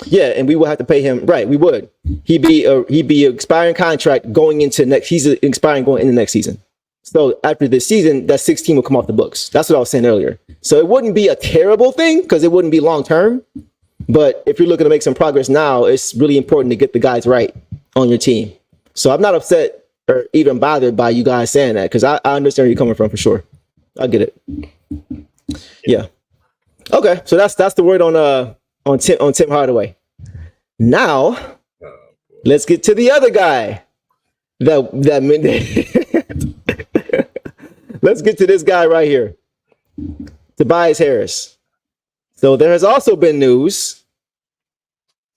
Yeah, and we will have to pay him. Right, we would. He'd be an expiring contract going into next. He's expiring going into next season. So after this season, that 16 will come off the books. That's what I was saying earlier. So it wouldn't be a terrible thing because it wouldn't be long term. But if you're looking to make some progress now, it's really important to get the guys right on your team. So I'm not upset or even bothered by you guys saying that because I understand where you're coming from for sure. I get it. Yeah. Okay. So that's the word on Tim Hardaway. Now let's get to the other guy. Let's get to this guy right here, Tobias Harris. So there has also been news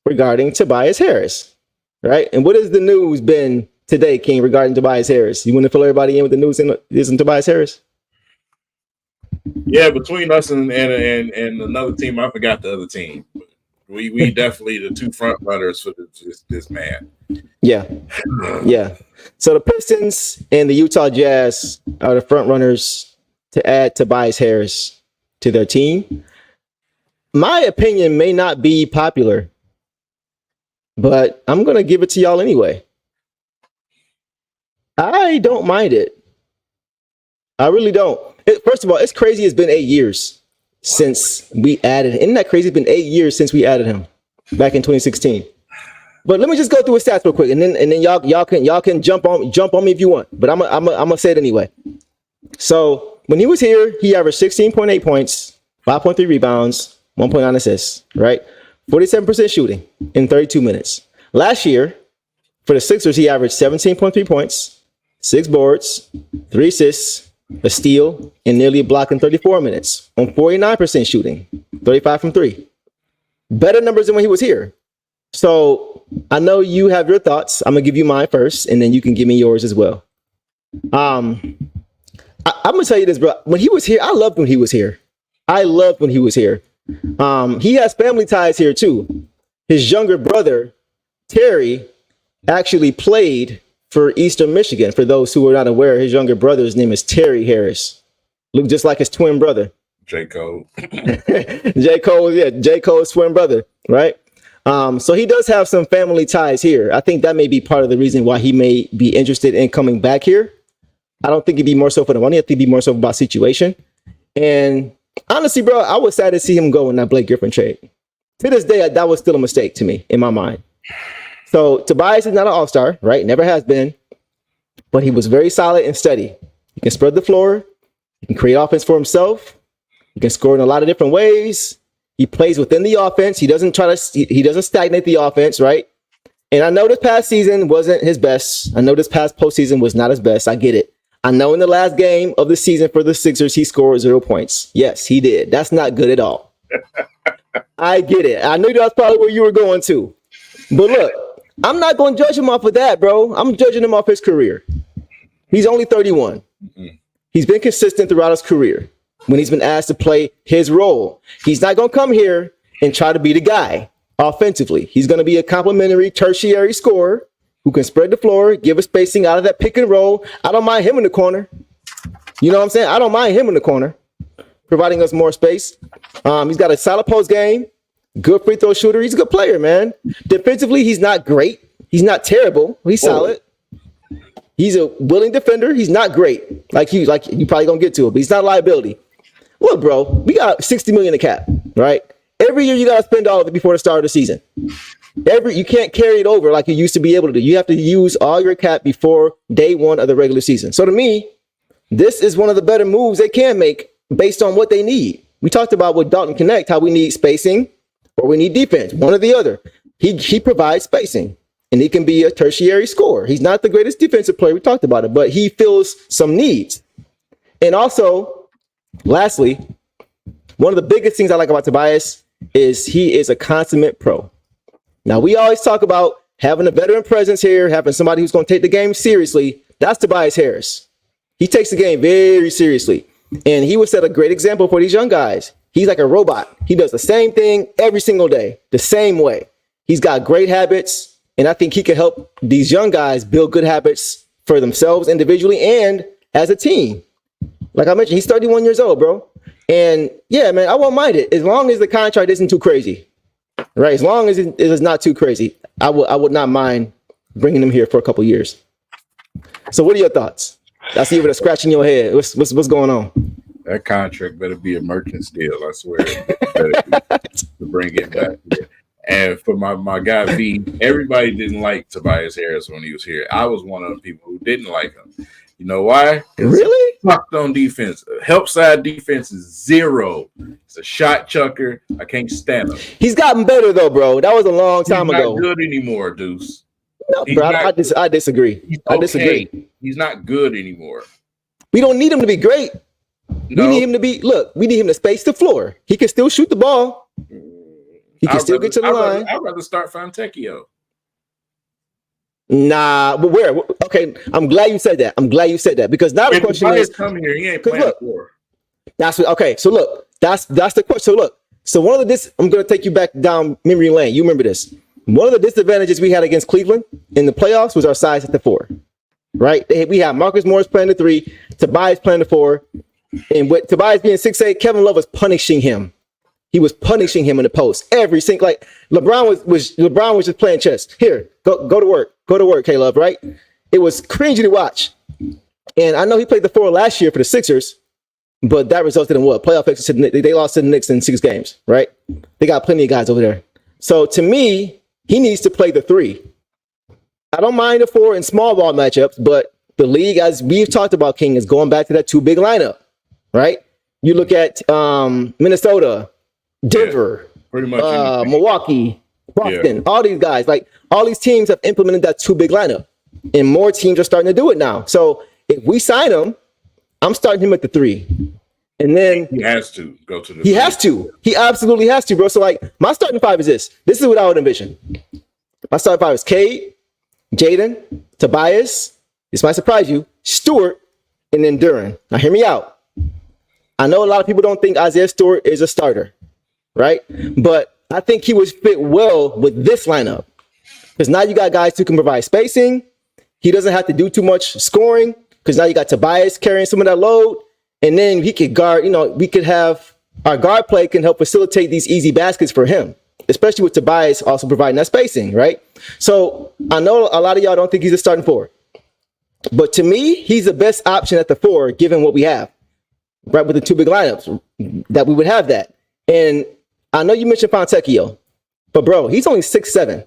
regarding Tobias Harris, right? And what has the news been today, King, regarding Tobias Harris? You want to fill everybody in with the news in Tobias Harris? Yeah, between us and another team, I forgot the other team. We definitely the two front runners for this man. Yeah. So the Pistons and the Utah Jazz are the front runners to add Tobias Harris to their team. My opinion may not be popular, but I'm going to give it to y'all anyway. I don't mind it. I really don't. First of all, it's crazy. It's been 8 years since we added him. Isn't that crazy? It's been 8 years since we added him back in 2016. But let me just go through his stats real quick, and then y'all can jump on me if you want. But I'm gonna say it anyway. So when he was here, he averaged 16.8 points, 5.3 rebounds, 1.9 assists, right? 47% shooting in 32 minutes. Last year, for the Sixers, he averaged 17.3 points, 6 boards, 3 assists, a steal, and nearly a block in 34 minutes on 49% shooting, 35 from 3. Better numbers than when he was here. So I know you have your thoughts. I'm going to give you mine first, and then you can give me yours as well. I'm going to tell you this, bro. When he was here, I loved when he was here. He has family ties here, too. His younger brother, Terry, actually played for Eastern Michigan. For those who are not aware, his younger brother's name is Terry Harris. Look just like his twin brother. J. Cole. J. Cole's twin brother, right? So he does have some family ties here. I think that may be part of the reason why he may be interested in coming back here. I don't think it'd be more so for the money. I think it'd be more so about situation. And honestly, bro, I was sad to see him go in that Blake Griffin trade. To this day, that was still a mistake to me in my mind. So Tobias is not an all-star, right? Never has been. But he was very solid and steady. He can spread the floor. He can create offense for himself. He can score in a lot of different ways. He plays within the offense. He doesn't stagnate the offense, right? And I know this past season wasn't his best. I know this past postseason was not his best. I get it. I know in the last game of the season for the Sixers, he scored 0 points. Yes, he did. That's not good at all. I get it. I knew that's probably where you were going to. But look, I'm not going to judge him off of that, bro. I'm judging him off his career. He's only 31. Mm-hmm. He's been consistent throughout his career when he's been asked to play his role. He's not going to come here and try to be the guy offensively. He's going to be a complimentary tertiary scorer who can spread the floor, give a spacing out of that pick and roll. I don't mind him in the corner. You know what I'm saying? I don't mind him in the corner, providing us more space. He's got a solid post game, good free throw shooter. He's a good player, man. Defensively, he's not great. He's not terrible. He's solid. He's a willing defender. He's not great. Like you probably gonna get to it, but he's not a liability. Look, bro, we got $60 million in cap, right? Every year you gotta spend all of it before the start of the season. You can't carry it over like you used to be able to do. You have to use all your cap before day one of the regular season. So to me, this is one of the better moves they can make based on what they need. We talked about with Dalton Knecht, how we need spacing or we need defense, one or the other. He provides spacing and he can be a tertiary scorer. He's not the greatest defensive player. We talked about it, but he fills some needs. And also, lastly, one of the biggest things I like about Tobias is he is a consummate pro. Now, we always talk about having a veteran presence here, having somebody who's going to take the game seriously. That's Tobias Harris. He takes the game very seriously. And he would set a great example for these young guys. He's like a robot. He does the same thing every single day, the same way. He's got great habits. And I think he can help these young guys build good habits for themselves individually and as a team. Like I mentioned, he's 31 years old, bro. And yeah, man, I won't mind it as long as the contract isn't too crazy. Right, as long as it is not too crazy, I would not mind bringing him here for a couple years. So, what are your thoughts? I see you with a scratch in your head. What's going on? That contract better be a merchant deal. I swear, to bring it back. And for my guy V, everybody didn't like Tobias Harris when he was here. I was one of the people who didn't like him. You know why? Really? Fucked on defense. Help side defense is 0. It's a shot chucker. I can't stand him. He's gotten better though, bro. That was a long time ago. He's not good anymore, Deuce. No, bro, I disagree. I disagree. He's not good anymore. We don't need him to be great. No. We need him to be. Look, we need him to space the floor. He can still shoot the ball. He can still get to the line. I'd rather start Fontecchio. Nah, but where? Okay, I'm glad you said that. Because now the question is, come here, he ain't playing for. That's what. Okay, so look, that's the question. So look, so one of the I'm going to take you back down memory lane. You remember this? One of the disadvantages we had against Cleveland in the playoffs was our size at the 4. Right? We had Marcus Morris playing the 3, Tobias playing the 4, and with Tobias being 6'8", Kevin Love was punishing him. He was punishing him in the post every single. Like LeBron was just playing chess. Here, go to work, K-Love. Right? It was cringy to watch. And I know he played the 4 last year for the Sixers, but that resulted in what? Playoff exit. They lost to the Knicks in 6 games. Right? They got plenty of guys over there. So to me, he needs to play the 3. I don't mind the 4 in small ball matchups, but the league, as we've talked about, King, is going back to that 2 big lineup. Right? You look at Minnesota, Denver, pretty much Milwaukee, Boston, all these guys, like all these teams have implemented that 2 big lineup, and more teams are starting to do it now. So if we sign him, I'm starting him at the 3, and then he has to go to the. He 3. Has to. He absolutely has to, bro. So like my starting 5 is this. This is what I would envision. My starting 5 is Cade, Jaden, Tobias. This might surprise you, Stewart, and then Duren. Now hear me out. I know a lot of people don't think Isaiah Stewart is a starter. Right? But I think he would fit well with this lineup because now you got guys who can provide spacing. He doesn't have to do too much scoring because now you got Tobias carrying some of that load. And then he could guard, we could have our guard play can help facilitate these easy baskets for him, especially with Tobias also providing that spacing. Right? So I know a lot of y'all don't think he's a starting 4. But to me, he's the best option at the 4 given what we have. Right? With the 2 big lineups that we would have that. And I know you mentioned Fontecchio, but bro, he's only 6'7".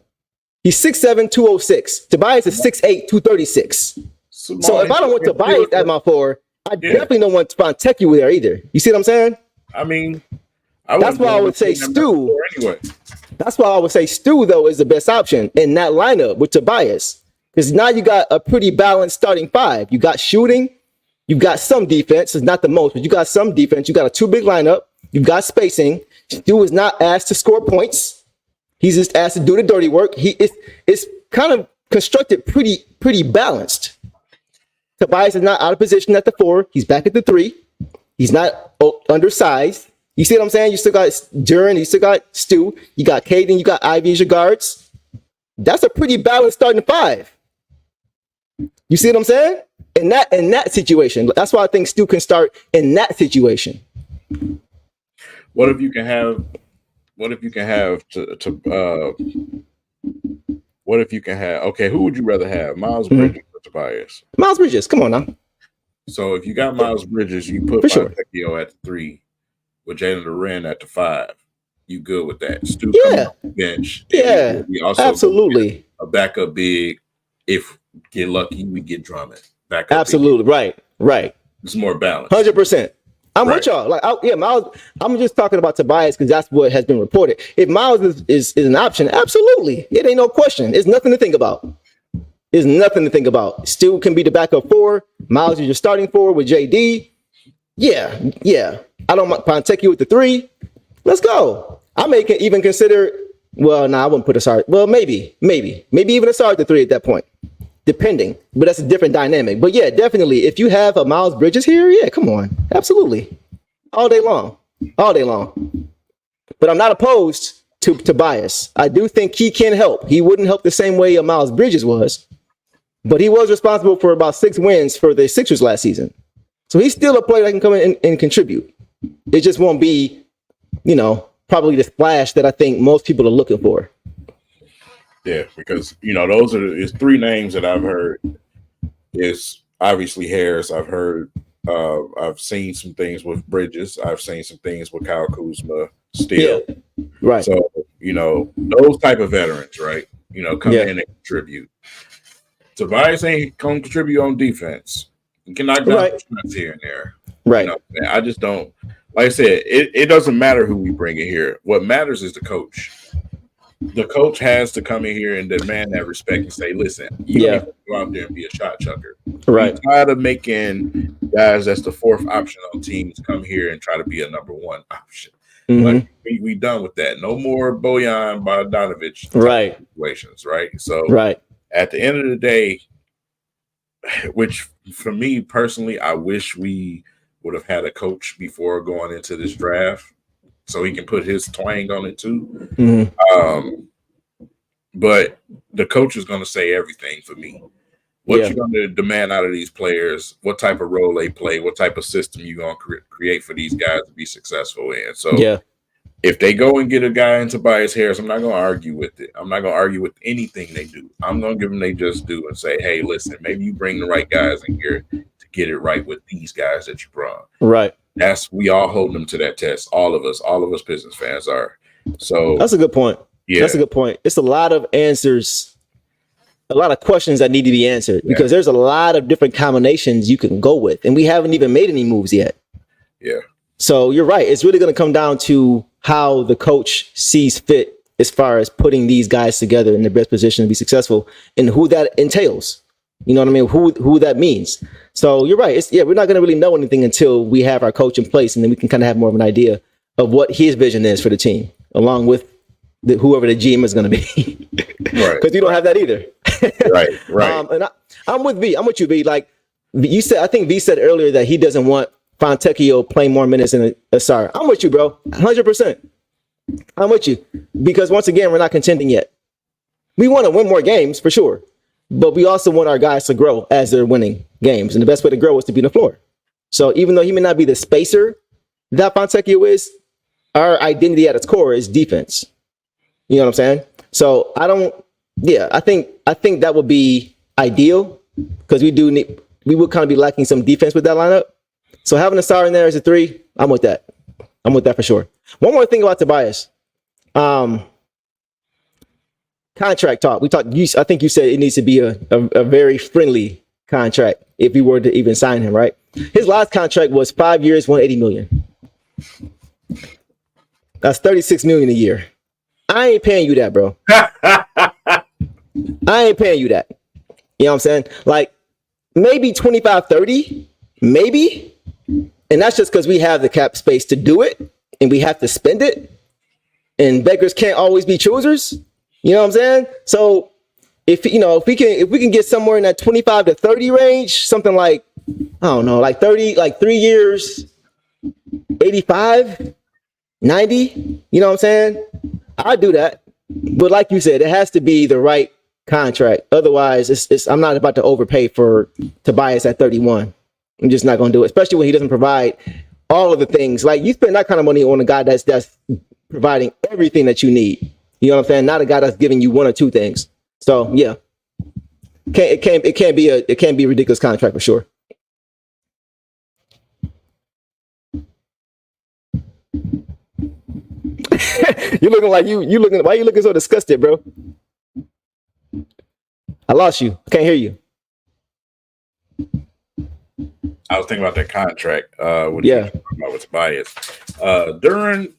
He's 6'7", 206. Tobias is 6'8", 236. So if I don't want Tobias at my 4, I definitely don't want Fontecchio there either. You see what I'm saying? I mean, that's why I would say Stu. Anyway. That's why I would say Stu, though, is the best option in that lineup with Tobias. Because now you got a pretty balanced starting 5. You got shooting. You got some defense. It's not the most, but you got some defense. You got a 2 big lineup. You've got spacing. Stu is not asked to score points. He's just asked to do the dirty work. It's kind of constructed pretty balanced. Tobias is not out of position at the 4. He's back at the 3. He's not undersized. You see what I'm saying? You still got Duren. You still got Stu. You got Caden. You got Ivy as your guards. That's a pretty balanced starting 5. You see what I'm saying? In that situation. That's why I think Stu can start in that situation. What if you can have okay, who would you rather have? Miles Bridges or Tobias? Miles Bridges, come on now. So if you got Miles Bridges, you put Fontecchio at the 3 with Jalen Duren at the 5. You good with that? Stu on the bench. Yeah. Absolutely. A backup big. If get lucky, we get Drummond. Backup absolutely big. Right. It's more balanced. 100%. I'm with y'all. Miles. I'm just talking about Tobias because that's what has been reported. If Miles is an option, absolutely, it ain't no question. It's nothing to think about. Stu can be the backup 4. Miles is your starting 4 with JD. Yeah. I don't mind Fontecchio with the 3. Let's go. I may even consider. Well, I wouldn't put a start. Well, maybe even a start at the 3 at that point, depending. But that's a different dynamic. But yeah, definitely, if you have a Miles Bridges here, yeah, come on, absolutely, all day long. But I'm not opposed to Tobias. I do think he can help. He wouldn't help the same way a Miles Bridges was, but he was responsible for about 6 wins for the Sixers last season. So he's still a player that can come in and contribute. It just won't be, probably the splash that I think most people are looking for. Yeah, because those are 3 names that I've heard. Is obviously Harris. I've seen some things with Bridges. I've seen some things with Kyle Kuzma still. Yeah. Right. So those type of veterans, right? Come in and contribute. Tobias ain't gonna contribute on defense. You can knock down shots here and there. Right. I just don't. Like I said, it doesn't matter who we bring in here. What matters is the coach. the coach has to come in here and demand that respect and say, listen, you don't need to go out there and be a shot chucker. Right. We tired of making guys that's the fourth option on teams come here and try to be a number one option. Like we done with that. No more Bojan Bogdanovic right situations, right? So right. At the end of the day, which for me personally, I wish we would have had a coach before going into this draft so he can put his twang on it too. But the coach is going to say everything for me. What you're going to demand out of these players, what type of role they play, what type of system you're going to create for these guys to be successful in. So if they go and get a guy in Tobias Harris, I'm not going to argue with it. I'm not going to argue with anything they do. I'm going to give them they just do and say, hey, listen, maybe you bring the right guys in here to get it right with these guys that you brought. Right. We all hold them to that test. All of us Pistons fans are. So that's a good point. Yeah. That's a good point. It's a lot of answers, a lot of questions that need to be answered because there's a lot of different combinations you can go with. And we haven't even made any moves yet. Yeah. So you're right. It's really going to come down to how the coach sees fit as far as putting these guys together in the best position to be successful and who that entails. You know what I mean? Who that means. So you're right. We're not going to really know anything until we have our coach in place, and then we can kind of have more of an idea of what his vision is for the team, along with whoever the GM is going to be. Right. Because we don't have that either. Right. And I'm with V. I'm with you, V. Like you said, I think V said earlier that he doesn't want Fontecchio playing more minutes than Asar. I'm with you, bro. 100%. I'm with you. Because once again, we're not contending yet. We want to win more games for sure. But we also want our guys to grow as they're winning games. And the best way to grow is to be on the floor. So even though he may not be the spacer that Fontecchio is, our identity at its core is defense. You know what I'm saying? So I think that would be ideal because we would kind of be lacking some defense with that lineup. So having a star in there as a 3, I'm with that. I'm with that for sure. One more thing about Tobias. Contract talk. I think you said it needs to be a very friendly contract if we were to even sign him, right? His last contract was 5 years, $180 million. That's $36 million a year. I ain't paying you that, bro. I ain't paying you that. You know what I'm saying? Like maybe 25, 30, maybe. And that's just because we have the cap space to do it and we have to spend it. And beggars can't always be choosers. You know what I'm saying? So if we can get somewhere in that 25 to 30 range, something like, I don't know, like 30, like 3 years, 85, 90, you know what I'm saying? I'd do that. But like you said, it has to be the right contract. Otherwise, I'm not about to overpay for Tobias at 31. I'm just not going to do it, especially when he doesn't provide all of the things. Like you spend that kind of money on a guy that's providing everything that you need. You know what I'm saying? Not a guy that's giving you 1 or 2 things. So yeah, it can't be a ridiculous contract for sure. You're looking like why are you looking so disgusted, bro? I lost you. I can't hear you. I was thinking about that contract. With Tobias. Duran,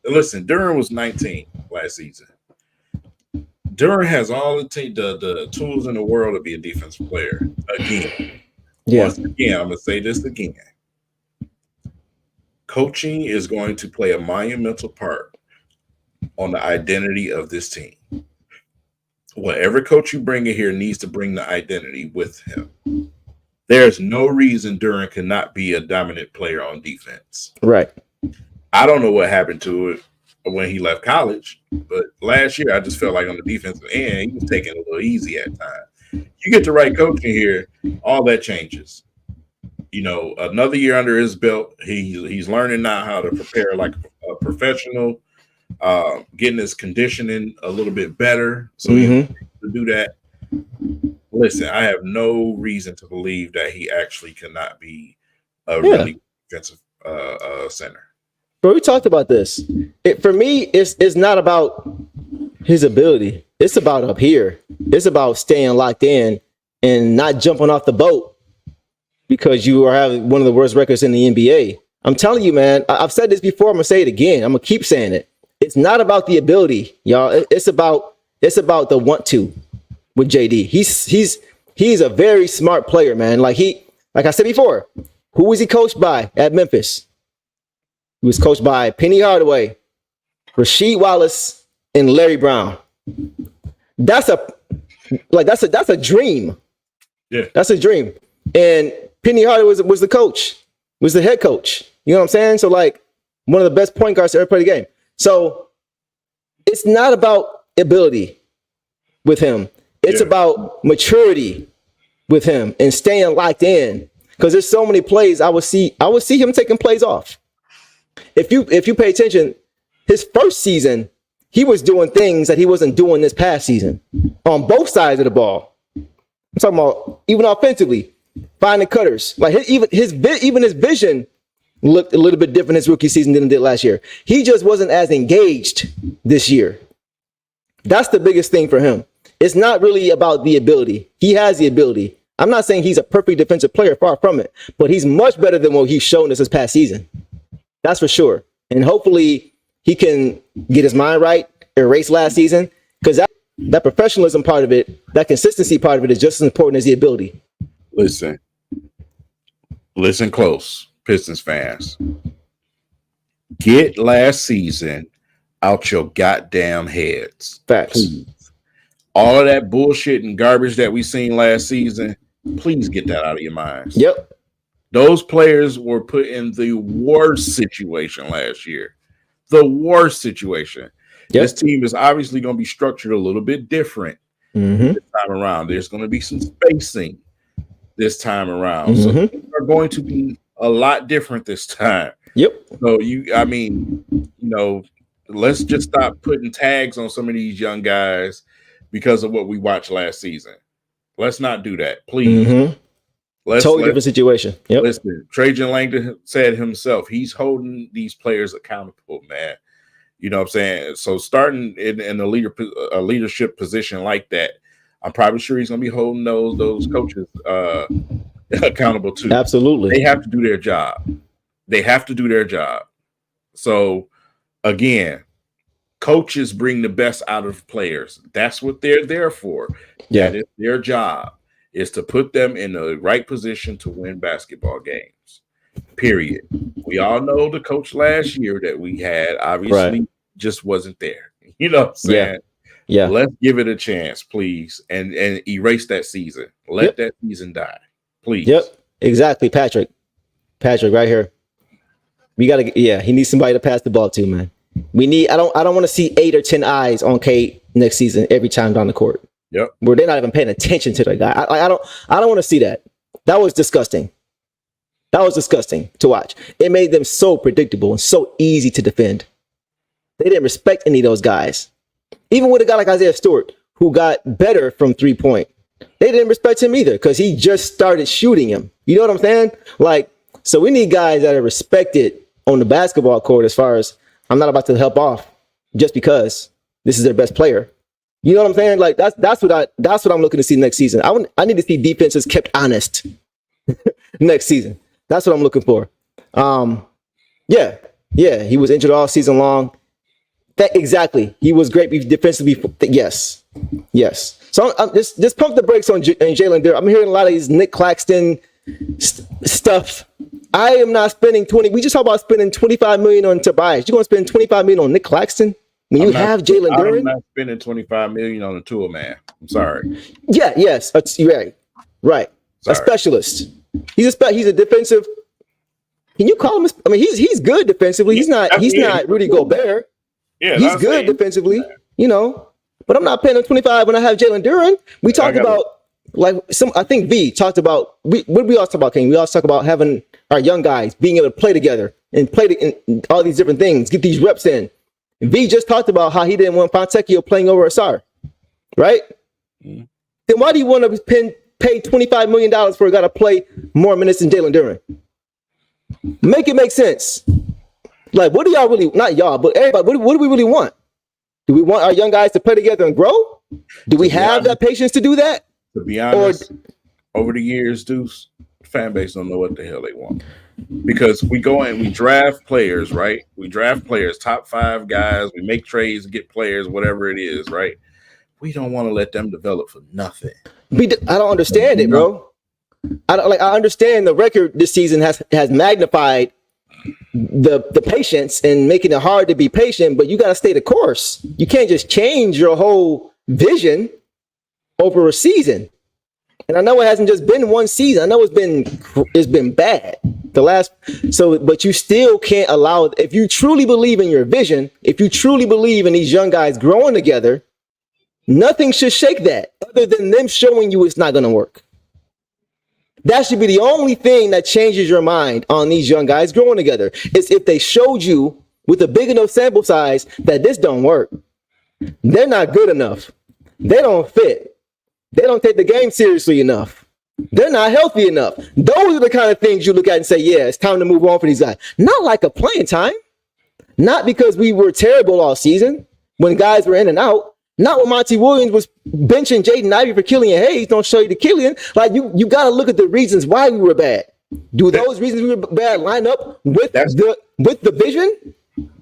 listen, Duran was 19 last season. Duran has all the tools in the world to be a defensive player. Again. Once again, I'm going to say this again. Coaching is going to play a monumental part on the identity of this team. Whatever coach you bring in here needs to bring the identity with him. There's no reason Duran cannot be a dominant player on defense. Right. I don't know what happened to it when he left college, but last year I just felt like on the defensive end, he was taking it a little easy at times. You get the right coach in here, all that changes. You know, another year under his belt, he's learning now how to prepare like a professional, getting his conditioning a little bit better. So he's able to do that. Listen, I have no reason to believe that he actually cannot be a really defensive center. Bro, we talked about this. For me, it's not about his ability. It's about up here. It's about staying locked in and not jumping off the boat because you are having one of the worst records in the NBA. I'm telling you, man, I've said this before. I'm going to say it again. I'm going to keep saying it. It's not about the ability, y'all. It's about the want to with JD. He's a very smart player, man. Like I said before, who was he coached by at Memphis? He was coached by Penny Hardaway, Rasheed Wallace, and Larry Brown. That's a dream. Yeah, that's a dream. And Penny Hardaway was the coach, was the head coach. You know what I'm saying? So like one of the best point guards to ever play the game. So it's not about ability with him. It's about maturity with him and staying locked in. Because there's so many plays I would see him taking plays off. If you pay attention, his first season, he was doing things that he wasn't doing this past season on both sides of the ball. I'm talking about even offensively, finding cutters. Like his vision looked a little bit different his rookie season than it did last year. He just wasn't as engaged this year. That's the biggest thing for him. It's not really about the ability. He has the ability. I'm not saying he's a perfect defensive player, far from it, but he's much better than what he's shown us this past season. That's for sure. And hopefully he can get his mind right, erase last season, because that professionalism part of it, that consistency part of it is just as important as the ability. Listen close, Pistons fans. Get last season out your goddamn heads. Facts. Please. All of that bullshit and garbage that we seen last season, please get that out of your minds. Yep. Those players were put in the worst situation last year. The worst situation. Yep. This team is obviously going to be structured a little bit different this time around. There's going to be some spacing this time around. So things are going to be a lot different this time. Yep. So let's just stop putting tags on some of these young guys because of what we watched last season. Let's not do that, please. Totally different situation. Yep. Listen, Trajan Langdon said himself, he's holding these players accountable, man. You know what I'm saying? So starting in a leadership position like that, I'm probably sure he's going to be holding those coaches accountable too. Absolutely. They have to do their job. So again, coaches bring the best out of players. That's what they're there for. Yeah. That is their job, is to put them in the right position to win basketball games. Period. We all know the coach last year that we had obviously just wasn't there. You know what I'm saying? Yeah. Let's give it a chance, please, and erase that season. Let that season die, please. Yep. Exactly, Patrick, right here. We gotta. Yeah, he needs somebody to pass the ball to, man. We need. I don't want to see 8 or 10 eyes on Kate next season every time down the court. Yep. Where they're not even paying attention to the guy. I don't want to see that. That was disgusting. That was disgusting to watch. It made them so predictable and so easy to defend. They didn't respect any of those guys. Even with a guy like Isaiah Stewart, who got better from 3-point, they didn't respect him either because he just started shooting him. You know what I'm saying? Like, so we need guys that are respected on the basketball court as far as I'm not about to help off just because this is their best player. You know what I'm saying? Like that's what I'm looking to see next season. I need to see defenses kept honest next season. That's what I'm looking for. Yeah. He was injured all season long. Exactly. He was great defensively. Yes. So just pump the brakes on Jalen Durant. I'm hearing a lot of these Nick Claxton stuff. I am not spending 20. We just talked about spending $25 million on Tobias. You're going to spend $25 million on Nick Claxton when you have Jalen Durant? I'm not spending $25 million on a tool man. I'm sorry. Yeah. Yes. Right. Sorry. A specialist. He's a defensive. Can you call him? He's good defensively. He's not Rudy Gobert. Yeah, he's good defensively. You know, but I'm not paying him 25 when I have Jalen Durant. We talked about I think V talked about what we all talk about, King. We all talk about having our young guys being able to play together and play in all these different things, get these reps in. And V just talked about how he didn't want Fontecchio playing over Asar, right? Then why do you want to pay $25 million for a guy to play more minutes than Jalen Durant? Make it make sense. Like, what do y'all really, not y'all, but everybody, what do we really want? Do we want our young guys to play together and grow? Do we have that patience to do that? To be honest, over the years, Deuce, the fan base don't know what the hell they want. because we go and we draft players, right? We draft players, top 5 guys. We make trades and get players, whatever it is, right? We don't want to let them develop for nothing. I don't understand it, bro. I understand the record this season has magnified the patience and making it hard to be patient, but you got to stay the course. You can't just change your whole vision over a season. And I know it hasn't just been one season. I know it's been bad. But you still can't allow, if you truly believe in your vision, if you truly believe in these young guys growing together, nothing should shake that other than them showing you it's not going to work. That should be the only thing that changes your mind on these young guys growing together, is if they showed you with a big enough sample size that this don't work. They're not good enough. They don't fit. They don't take the game seriously enough. They're not healthy enough. Those are the kind of things you look at and say, yeah, it's time to move on for these guys. Not like a playing time. Not because we were terrible all season when guys were in and out. Not when Monty Williams was benching Jaden Ivey for Killian Hayes. Don't show you the Killian. Like, you got to look at the reasons why we were bad. Do those reasons we were bad line up with the vision?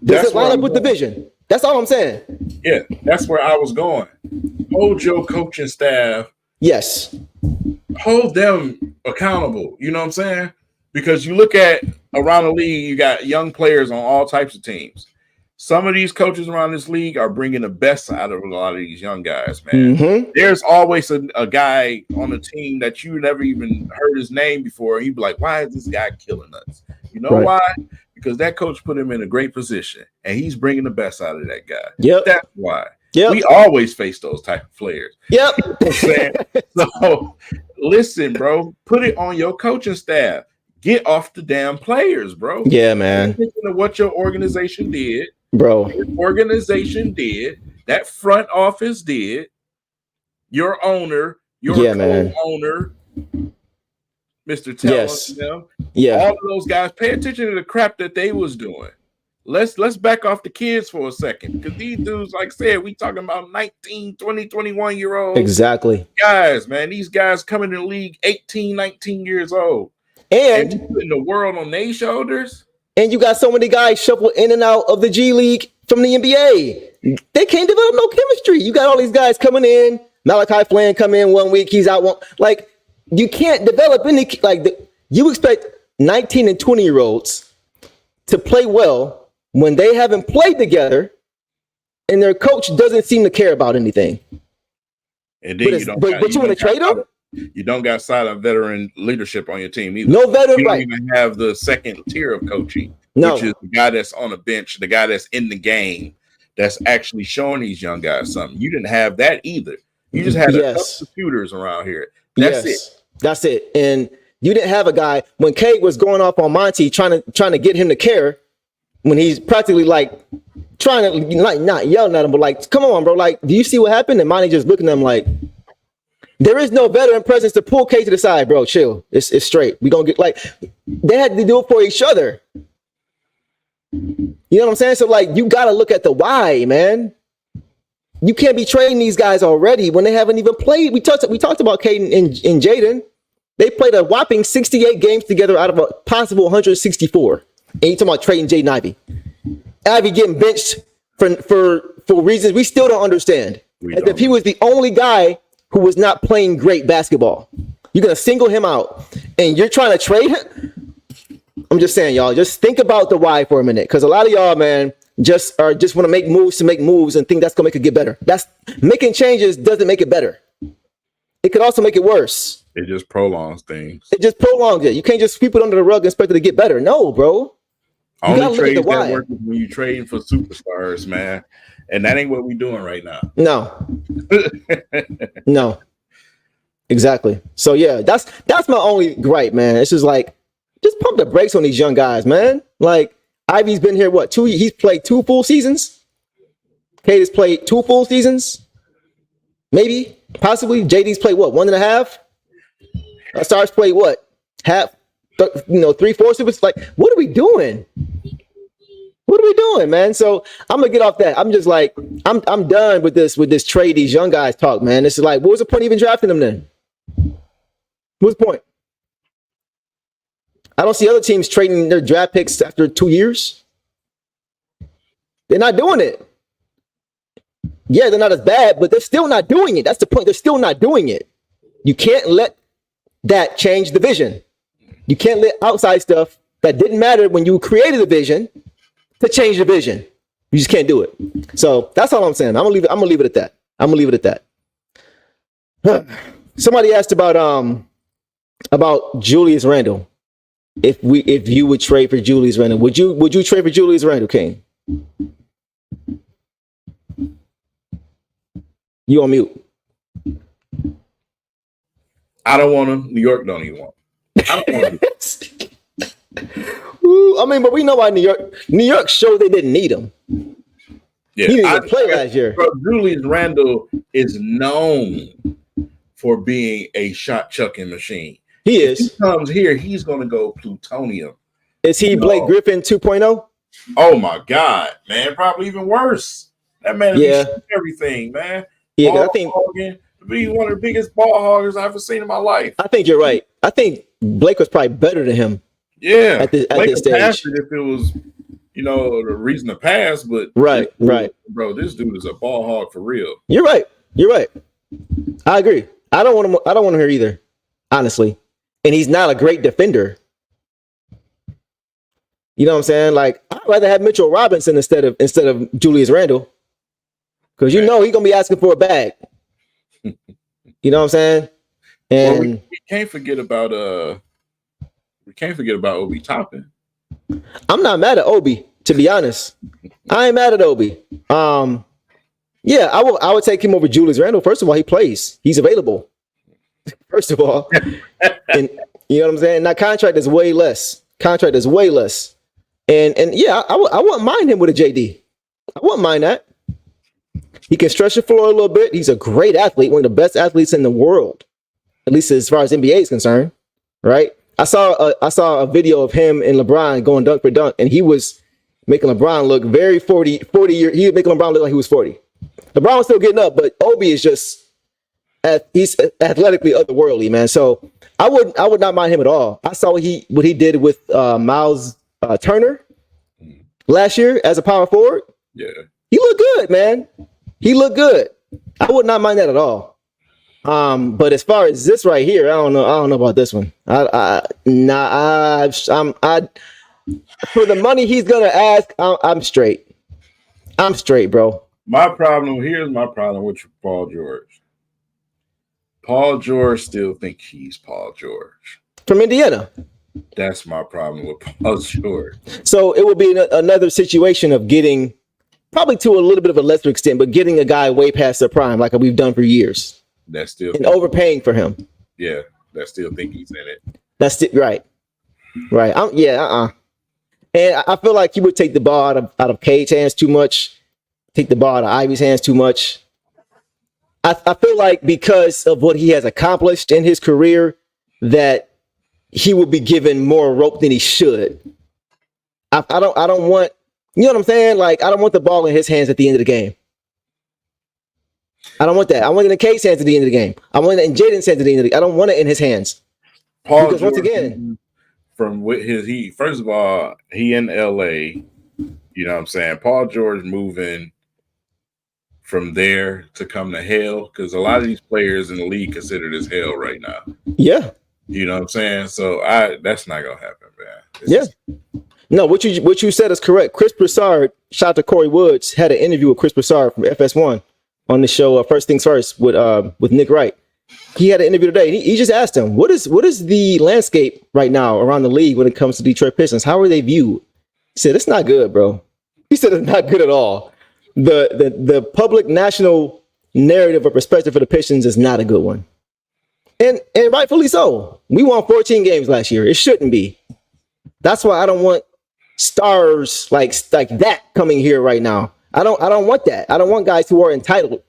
Does it line up with the vision? That's all I'm saying. Yeah, that's where I was going. Hold your coaching staff. Yes. Hold them accountable. You know what I'm saying? Because you look at around the league, you got young players on all types of teams. Some of these coaches around this league are bringing the best out of a lot of these young guys, man. Mm-hmm. There's always a guy on the team that you never even heard his name before. And you'd be like, why is this guy killing us? You know why? Because that coach put him in a great position, and he's bringing the best out of that guy. Yep. That's why. Yep. We always face those type of players. Yep. You know what I'm saying? So, listen, bro, put it on your coaching staff. Get off the damn players, bro. Yeah, man. Thinking of what your organization did. Bro. Your organization did. That front office did. Your owner, your co-owner, Mr. Talent, all of those guys, pay attention to the crap that they was doing. Let's back off the kids for a second, because these dudes, like I said, we talking about 19, 20, 21-year-olds. Exactly. Guys, man, these guys coming in the league 18, 19 years old. And you putting the world on their shoulders. And you got so many guys shuffled in and out of the G League from the NBA. They can't develop no chemistry. You got all these guys coming in. Malachi Flynn come in 1 week, he's out one. Like, you can't develop any, you expect 19 and 20-year-olds to play well when they haven't played together and their coach doesn't seem to care about anything. And then you want to trade them? You don't got silent veteran leadership on your team either. No veteran, you don't even have the second tier of coaching, which is the guy that's on the bench, the guy that's in the game, that's actually showing these young guys something. You didn't have that either. You just had a couple of shooters around here. That's it. That's it. And you didn't have a guy when Cade was going off on Monty, trying to get him to care, when he's practically trying to not yelling at him, but come on, bro. Do you see what happened? And Monty just looking at him like, there is no veteran presence to pull Cade to the side, bro. Chill. It's straight. We gonna get they had to do it for each other. You know what I'm saying? So you gotta look at the why, man. You can't be trading these guys already when they haven't even played. We talked about Cade and Jaden. They played a whopping 68 games together out of a possible 164. And you talking about trading Jaden Ivey. Ivey getting benched for reasons we still don't understand. As if he was the only guy who was not playing great basketball. You're going to single him out and you're trying to trade him? I'm just saying, y'all, just think about the why for a minute. Because a lot of y'all, man, just want to make moves to make moves and think that's going to make it get better. That's making changes doesn't make it better. It could also make it worse. It just prolongs things. It just prolongs it. You can't just sweep it under the rug and expect it to get better. No, bro. Only trades that work is when you trade for superstars, man. And that ain't what we're doing right now. No. No. Exactly. So yeah, that's my only gripe, man. It's just just pump the brakes on these young guys, man. Ivy's been here, he's played 2 full seasons. Cade has played 2 full seasons. Maybe, possibly. JD's played 1.5? Stars played half, 3/4 of it. What are we doing? What are we doing, man? So I'm gonna get off that. I'm just I'm done with this trade these young guys talk, man. It's what was the point of even drafting them then? What's the point? I don't see other teams trading their draft picks after 2 years. They're not doing it. Yeah, they're not as bad, but they're still not doing it. That's the point. They're still not doing it. You can't let that change the vision. You can't let outside stuff that didn't matter when you created the vision to change the vision. You just can't do it. So that's all I'm saying. I'm gonna leave it at that. I'm gonna leave it at that. Somebody asked about Julius Randle. If you would trade for Julius Randle, would you trade for Julius Randle, King? You on mute. I don't want him. New York don't even want him. I don't want him. Ooh, I mean, but we know why New York showed they didn't need him. Yeah, he didn't even play last year. Bro, Julius Randle is known for being a shot chucking machine. He is. If he comes here, he's going to go plutonium. Is he Blake Griffin 2.0? Oh my God, man! Probably even worse. That man is everything, man. Yeah, I think be one of the biggest ball hoggers I've ever seen in my life. I think you're right. I think Blake was probably better than him. Yeah, at this stage. If it was, the reason to pass, but right, bro, this dude is a ball hog for real. You're right. I agree. I don't want him here either, honestly. And he's not a great defender. You know what I'm saying? Like, I'd rather have Mitchell Robinson instead of Julius Randle, because he's gonna be asking for a bag. You know what I'm saying? And we can't forget about Obi Toppin. I'm not mad at Obi, to be honest. I ain't mad at Obi. Yeah, I would take him over Julius Randle. First of all, he plays. He's available. First of all. And you know what I'm saying? That contract is way less. And yeah, I wouldn't mind him with a JD. I wouldn't mind that. He can stretch the floor a little bit. He's a great athlete, one of the best athletes in the world, at least as far as NBA is concerned, right? I saw a video of him and LeBron going dunk for dunk, and he was making LeBron look very 40 years. He was making LeBron look like he was 40. LeBron was still getting up, but Obi is just he's athletically otherworldly, man. So I would not mind him at all. I saw what he did with Miles Turner last year as a power forward. Yeah, he looked good, man. He looked good. I would not mind that at all. But as far as this right here, I don't know about this one. For the money he's gonna ask, I'm straight. I'm straight, bro. Here's my problem with Paul George. Paul George still thinks he's Paul George from Indiana. That's my problem with Paul George. So it will be another situation of getting, probably to a little bit of a lesser extent, but getting a guy way past their prime, like we've done for years. That's still and overpaying for him. Yeah, that still think he's in it. That's it, right. And I feel like he would take the ball out of Cade's hands too much, take the ball out of Ivy's hands too much. I feel like because of what he has accomplished in his career, that he would be given more rope than he should. I don't want, you know what I'm saying? Like, I don't want the ball in his hands at the end of the game. I don't want that. I want it in Cade's hands at the end of the game. I want it in Jaden's hands at the end of the game. I don't want it in his hands. Paul because George, once again, from first of all, he in LA, you know what I'm saying? Paul George moving from there to come to hell, because a lot of these players in the league consider this hell right now. Yeah. You know what I'm saying? So that's not gonna happen, man. No, what you said is correct. Chris Broussard, shout out to Corey Woods, had an interview with Chris Broussard from FS1 on the show First Things First with Nick Wright. He had an interview today. He just asked him, what is the landscape right now around the league when it comes to Detroit Pistons? How are they viewed? He said, it's not good, bro. He said it's not good at all. The public national narrative or perspective for the Pistons is not a good one. And rightfully so. We won 14 games last year. It shouldn't be. That's why I don't want stars like that coming here right now. I don't want that. I don't want guys who are entitled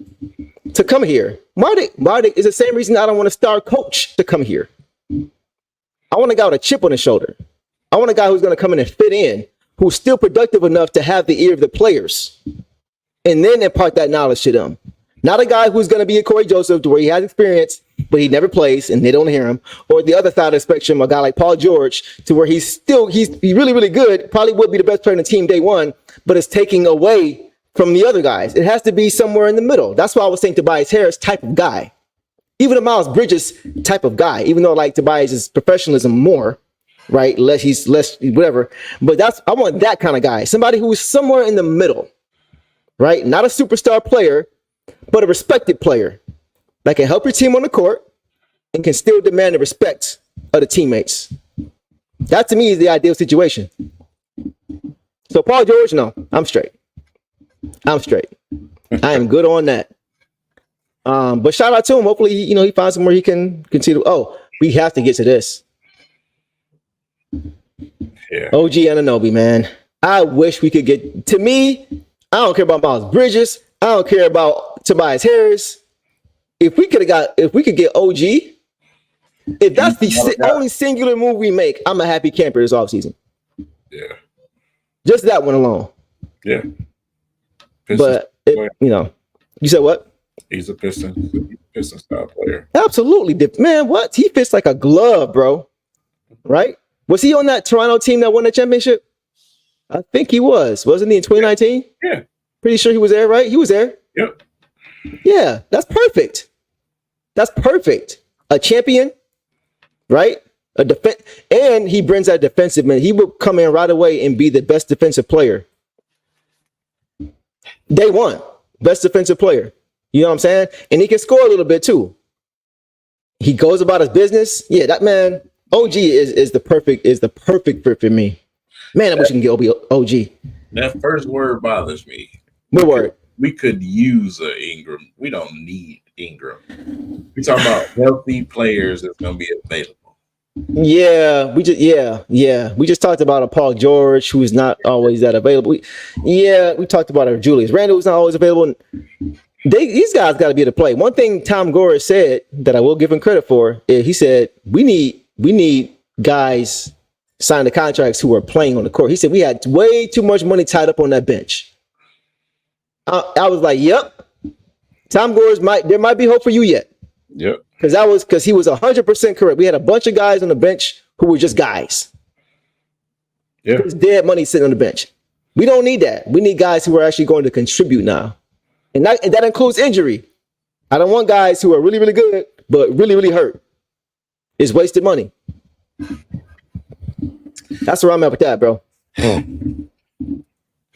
to come here. Why it's the same reason I don't want a star coach to come here. I want a guy with a chip on his shoulder. I want a guy who's going to come in and fit in, who's still productive enough to have the ear of the players, and then impart that knowledge to them. Not a guy who's going to be a Corey Joseph to where he has experience, but he never plays and they don't hear him. Or the other side of the spectrum, a guy like Paul George to where he's really, really good, probably would be the best player in the team day one, but it's taking away from the other guys. It has to be somewhere in the middle. That's why I was saying Tobias Harris type of guy. Even a Miles Bridges type of guy, even though like Tobias is professionalism more, right? He's less whatever. But I want that kind of guy. Somebody who's somewhere in the middle, right? Not a superstar player, but a respected player that can help your team on the court and can still demand the respect of the teammates. That to me is the ideal situation. So Paul George, no, I'm straight. I am good on that. But shout out to him. Hopefully, he finds somewhere he can continue. Oh, we have to get to this. Yeah. OG Anunoby, man. I wish we could get to me. I don't care about Miles Bridges. I don't care about Tobias Harris. If we could get OG, if that's the only singular move we make, I'm a happy camper this offseason. Yeah. Just that one alone. Yeah. But you said what? He's a Piston style player. Absolutely, man. What? He fits like a glove, bro. Right? Was he on that Toronto team that won the championship? I think he was. Wasn't he in 2019? Yeah. Pretty sure he was there, right? He was there. Yep. Yeah, that's perfect. That's perfect. A champion, right? A defense, and he brings that defensive man. He will come in right away and be the best defensive player. Day one, best defensive player. You know what I'm saying? And he can score a little bit too. He goes about his business. Yeah, that man, OG is the perfect fit for me. Man, I wish we can get OG. That first word bothers me. What word? We could use Ingram. We don't need Ingram. We talk about healthy players that's going to be available. Yeah, we just talked about a Paul George who's not always that available. We talked about a Julius Randle who's not always available. These guys got to be able to play. One thing Tom Gore said that I will give him credit for is he said we need guys sign the contracts who are playing on the court. He said we had way too much money tied up on that bench. I was like, yep. Tom Gore's there might be hope for you yet. Yep. Because he was 100% correct. We had a bunch of guys on the bench who were just guys. Yeah. There's dead money sitting on the bench. We don't need that. We need guys who are actually going to contribute now. And that includes injury. I don't want guys who are really, really good, but really, really hurt. It's wasted money. That's where I'm at with that, bro.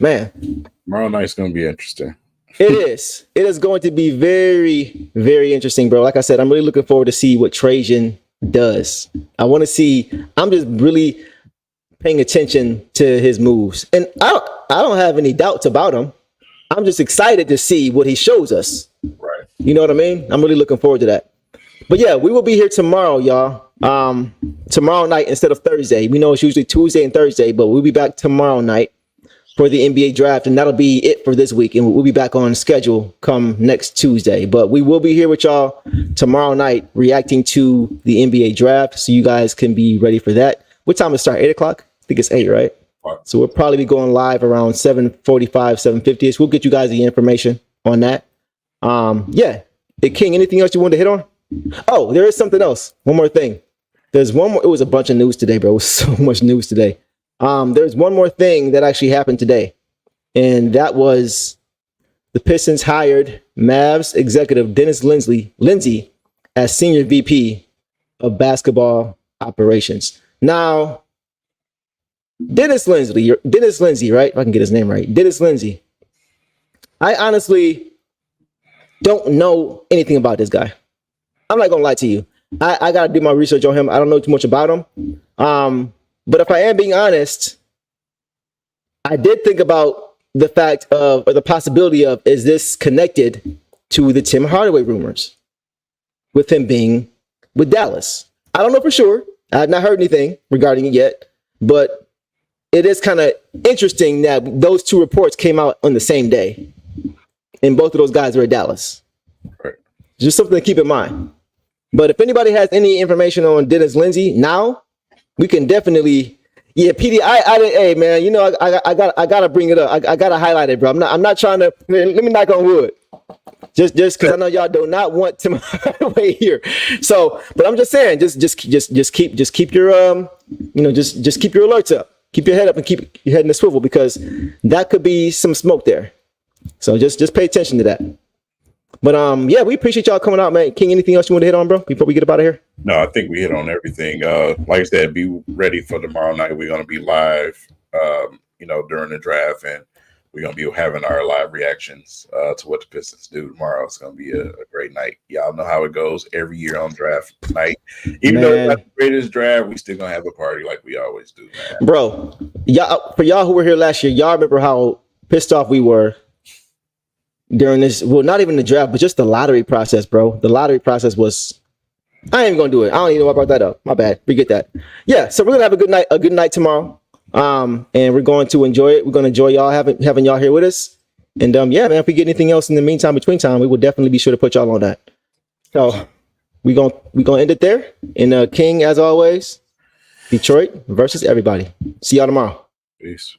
Man. Tomorrow night's going to be interesting. It is. It is going to be very, very interesting, bro. Like I said, I'm really looking forward to see what Trajan does. I want to see. I'm just really paying attention to his moves. And I don't have any doubts about him. I'm just excited to see what he shows us. Right. You know what I mean? I'm really looking forward to that. But yeah, we will be here tomorrow, y'all. Tomorrow night instead of Thursday. We know it's usually Tuesday and Thursday, but we'll be back tomorrow night for the NBA draft, and that'll be it for this week. And we'll be back on schedule come next Tuesday. But we will be here with y'all tomorrow night reacting to the NBA draft, so you guys can be ready for that. What time it start? 8 o'clock? I think it's 8, right? So we'll probably be going live around 7:45, 7:50ish. We'll get you guys the information on that. Yeah. Hey, King, anything else you wanted to hit on? Oh, there is something else. One more thing. There's one more. It was a bunch of news today, bro. It was so much news today. There's one more thing that actually happened today, and that was the Pistons hired Mavs executive Dennis Lindsey as senior VP of basketball operations. Now, Dennis Lindsey, right? If I can get his name right. Dennis Lindsey. I honestly don't know anything about this guy. I'm not going to lie to you. I got to do my research on him. I don't know too much about him. But if I am being honest, I did think about the fact of, or the possibility of, is this connected to the Tim Hardaway rumors with him being with Dallas? I don't know for sure. I have not heard anything regarding it yet, but it is kind of interesting that those two reports came out on the same day, and both of those guys were at Dallas. Right. Just something to keep in mind. But if anybody has any information on Dennis Lindsey now, we can definitely, Yeah, PD. I didn't. Hey, man. You know, I gotta bring it up. I gotta highlight it, bro. I'm not trying to. Let me knock on wood. Just because I know y'all do not want to Hardaway here. So, but I'm just saying, just keep your just keep your alerts up. Keep your head up and keep your head in the swivel, because that could be some smoke there. So just pay attention to that. But yeah, we appreciate y'all coming out, man. King, anything else you want to hit on, bro, before we get up out of here? No, I think we hit on everything. Like I said, be ready for tomorrow night. We're gonna be live, during the draft, and we're gonna be having our live reactions to what the Pistons do tomorrow. It's gonna be a great night. Y'all know how it goes every year on draft night. Even though it's not the greatest draft, we still gonna have a party like we always do, man. Bro, for y'all who were here last year, y'all remember how pissed off we were during this, well, not even the draft, but just the lottery process, bro. The lottery process was, I ain't even gonna do it. I don't even know why I brought that up. My bad. Forget that. Yeah, so we're gonna have a good night tomorrow. And we're going to enjoy it. We're gonna enjoy y'all having y'all here with us. And yeah, man, if we get anything else in the meantime, between time, we will definitely be sure to put y'all on that. So we gonna end it there. And King, as always, Detroit versus everybody. See y'all tomorrow. Peace.